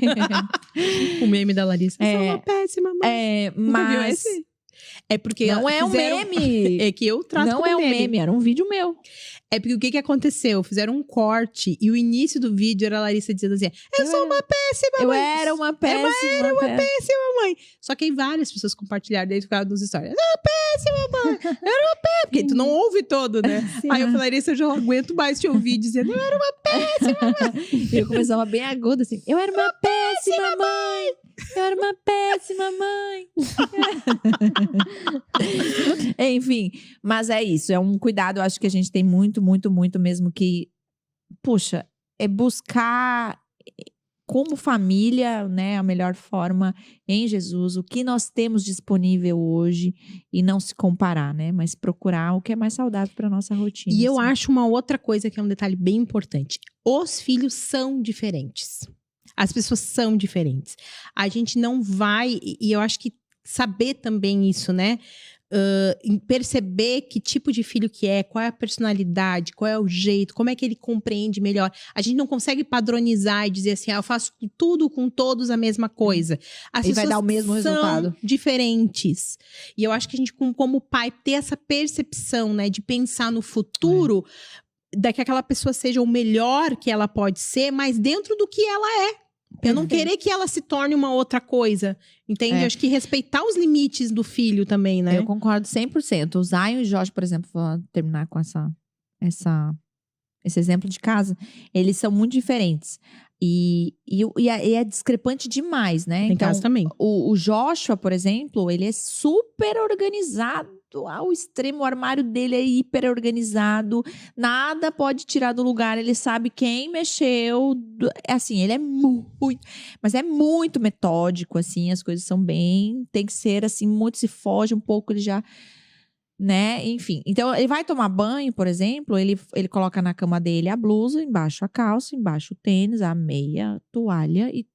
O meme da Larissa. Eu sou uma péssima mãe. Mas... É porque não é um meme. É que eu trato não como meme, era um vídeo meu. É porque o que aconteceu? Fizeram um corte e o início do vídeo era a Larissa dizendo assim: eu sou uma péssima mãe. Eu era uma péssima mãe. Só que aí várias pessoas compartilharam dentro dos stories. Eu era uma péssima mãe. Eu era uma péssima. Porque tu não ouve todo, né? Sim, aí eu falei: Larissa, eu já não aguento mais te ouvir dizendo: eu era uma péssima mãe. E eu começava bem aguda assim: eu era uma péssima mãe. Eu era uma péssima mãe. Enfim, mas é isso. É um cuidado, eu acho que a gente tem muito mesmo que... Puxa, é buscar como família, né, a melhor forma em Jesus, o que nós temos disponível hoje e não se comparar, né? Mas procurar o que é mais saudável para nossa rotina. E eu acho uma outra coisa que é um detalhe bem importante. Os filhos são diferentes. As pessoas são diferentes. A gente não vai... E eu acho que saber também isso, né? em perceber que tipo de filho que é, qual é a personalidade, qual é o jeito, como é que ele compreende melhor. A gente não consegue padronizar e dizer assim, eu faço tudo com todos a mesma coisa. As E vai pessoas dar o mesmo são resultado. diferentes. E eu acho que a gente, como pai, ter essa percepção, né, de pensar no futuro, que aquela pessoa seja o melhor que ela pode ser, mas dentro do que ela é. Eu não querer que ela se torne uma outra coisa, entende? Eu acho que respeitar os limites do filho também, né? Eu concordo 100%. O Zion e o Jorge, por exemplo, vou terminar com esse exemplo de casa. Eles são muito diferentes. E é discrepante demais, né? Em casa também. O Joshua, por exemplo, ele é super organizado ao extremo. O armário dele é hiper organizado. Nada pode tirar do lugar. Ele sabe quem mexeu. Assim, ele é muito... Mas é muito metódico, assim. As coisas são bem... Tem que ser, assim, muito... Se foge um pouco, ele já... Né? Enfim. Então, ele vai tomar banho, por exemplo, ele coloca na cama dele a blusa, embaixo a calça, embaixo o tênis, a meia, a toalha e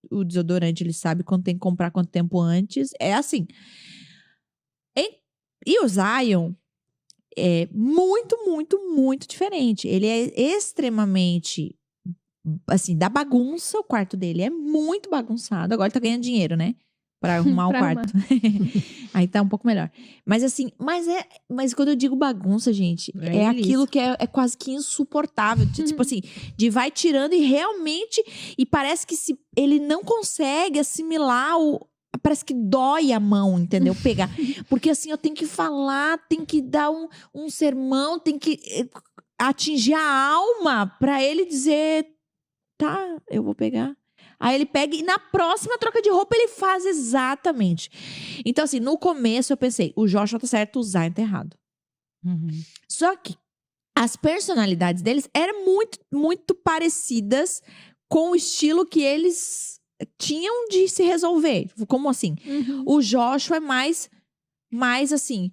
o desodorante, ele sabe quando tem que comprar, quanto tempo antes. É assim. E o Zion é muito, muito, muito diferente. Ele é extremamente, assim, da bagunça. O quarto dele é muito bagunçado. Agora ele tá ganhando dinheiro, né? Pra arrumar o Pra quarto. Aí tá um pouco melhor. Mas assim, mas quando eu digo bagunça, gente, é aquilo que é quase que insuportável. Tipo assim, de vai tirando e realmente, e parece que se ele não consegue assimilar parece que dói a mão, entendeu? Pegar. Porque assim, eu tenho que falar, tenho que dar um sermão, tenho que atingir a alma pra ele dizer, tá, eu vou pegar. Aí ele pega e na próxima troca de roupa ele faz exatamente. Então assim, no começo eu pensei, o Joshua tá certo, o Zion tá errado. Só que as personalidades deles eram muito, muito parecidas com o estilo que eles tinham de se resolver. Como assim? O Joshua é mais assim,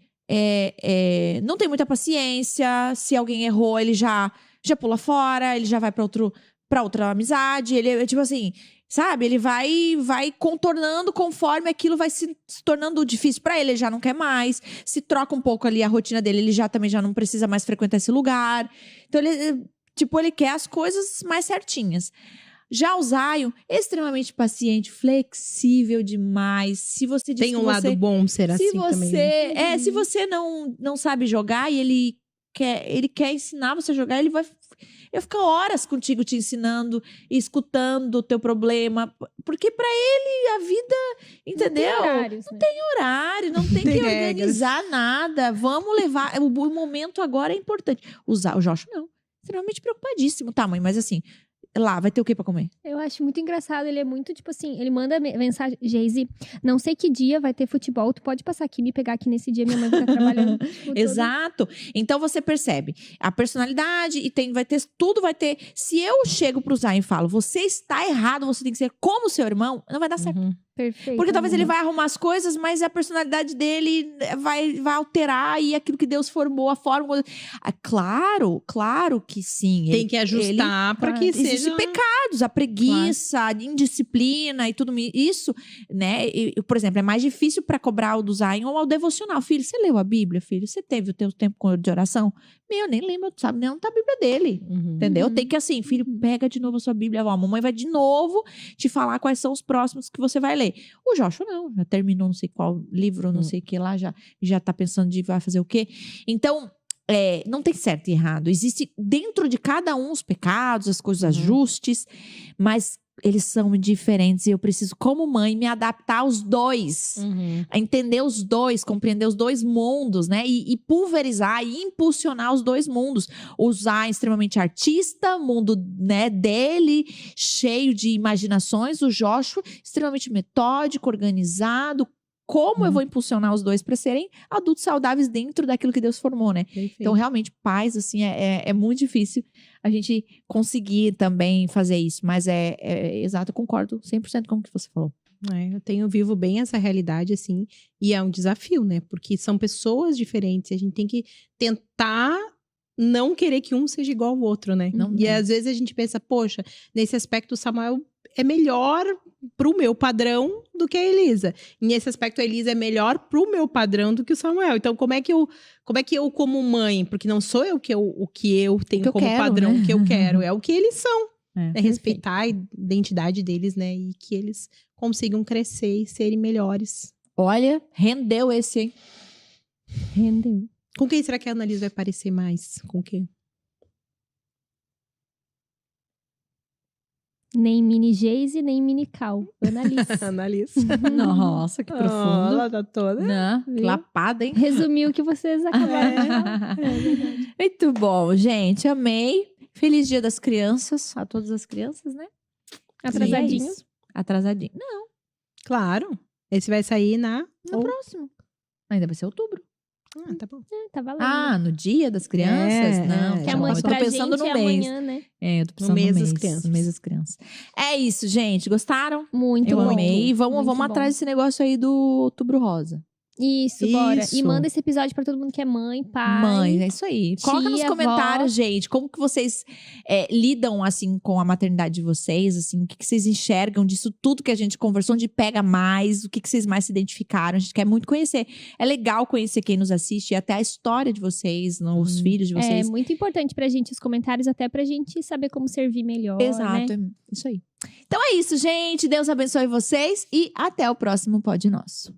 não tem muita paciência. Se alguém errou, ele já pula fora, ele já vai pra outra amizade. Ele é tipo assim, sabe? Ele vai contornando conforme aquilo vai se tornando difícil pra ele. Ele já não quer mais. Se troca um pouco ali a rotina dele, ele também já não precisa mais frequentar esse lugar. Então ele quer as coisas mais certinhas. Já o Zion, extremamente paciente, flexível demais. Se você diz tem um lado bom ser assim também. Né? Se você não sabe jogar e ele quer ensinar você a jogar, ele vai ficar horas contigo te ensinando e escutando o teu problema. Porque pra ele a vida, entendeu? Não tem horários, não tem horário, não tem que organizar nada. Vamos levar. O momento agora é importante. O Joshua não. Extremamente preocupadíssimo. Tá, mãe, mas assim, lá, vai ter o que pra comer? Eu acho muito engraçado, ele é muito, tipo assim, ele manda mensagem, Geise, não sei que dia vai ter futebol, tu pode passar aqui, me pegar aqui nesse dia, minha mãe vai estar trabalhando. Tipo, Exato. Então você percebe a personalidade e tudo vai ter. Se eu chego pro Zion e falo, você está errado, você tem que ser como seu irmão, não vai dar certo. Perfeito. Porque talvez ele vai arrumar as coisas, mas a personalidade dele vai alterar e aquilo que Deus formou, a forma. Claro que sim. Tem que ajustar para que Existem pecados, a preguiça, a indisciplina e tudo isso, né? Por exemplo, é mais difícil para cobrar o do Zion ou ao devocional. Filho, você leu a Bíblia, filho? Você teve o teu tempo de oração? Meu, nem lembro, sabe? Nem tá a Bíblia dele. Entendeu? Tem que assim, filho, pega de novo a sua Bíblia. A mamãe vai de novo te falar quais são os próximos que você vai ler. O Joshua não, já terminou não sei qual livro, não sei o que lá, já tá pensando de vai fazer o quê. Então, não tem certo e errado. Existe dentro de cada um os pecados, as coisas, ajustes, mas eles são diferentes e eu preciso, como mãe, me adaptar aos dois. A entender os dois, compreender os dois mundos, né? E pulverizar e impulsionar os dois mundos. Usar extremamente artista, mundo, né, dele, cheio de imaginações. O Joshua, extremamente metódico, organizado. Como eu vou impulsionar os dois para serem adultos saudáveis dentro daquilo que Deus formou, né? Perfeito. Então, realmente, pais, assim, é muito difícil a gente conseguir também fazer isso. Mas exato, eu concordo 100% com o que você falou. Eu vivo bem essa realidade, assim, e é um desafio, né? Porque são pessoas diferentes, a gente tem que tentar não querer que um seja igual ao outro, né? Não E tem. às vezes a gente pensa, poxa, nesse aspecto o Samuel é melhor pro meu padrão do que a Elisa. E nesse aspecto a Elisa é melhor pro meu padrão do que o Samuel. Então como é que eu como mãe, porque não sou eu o que eu tenho que eu como quero, padrão, né? o que eu quero, é o que eles são. É. É respeitar a identidade deles, né? E que eles consigam crescer e serem melhores. Olha, rendeu esse, hein? Rendeu. Com quem será que a Annalise vai parecer mais? Com quem? Nem mini Geise, nem mini Cal. Annalise. Annalise. Nossa, que profundo. Ela tá toda. Não, Viu? lapada, hein? Resumiu o que vocês acabaram de falar. Muito bom, gente. Amei. Feliz Dia das Crianças. A todas as crianças, né? Atrasadinho. E é isso. Atrasadinho. Não, Claro. Esse vai sair no próximo. Ainda vai ser outubro. Ah, tá bom. Tá valendo. Ah, no Dia das Crianças? É, não, é. que tá amanhã bom. Eu pra tô pensando gente no é mês. amanhã, né? É, eu tô pensando no mês mês. das crianças. No mês das crianças. É isso, gente. Gostaram? Muito Eu bom. amei. Vamos Muito bom. atrás desse negócio aí do Outubro Rosa. Isso, bora. Isso. E manda esse episódio pra todo mundo que é mãe, pai. Mãe, é isso aí. Coloca nos tia, comentários, avó. gente, como que vocês lidam, assim, com a maternidade de vocês, assim, o que vocês enxergam disso tudo que a gente conversou, onde pega mais, o que vocês mais se identificaram, a gente quer muito conhecer. É legal conhecer quem nos assiste e até a história de vocês, os filhos de É vocês. muito importante pra gente os comentários, até pra gente saber como servir melhor, Exato, né? é isso aí. Então é isso, gente. Deus abençoe vocês e até o próximo Pod Nosso.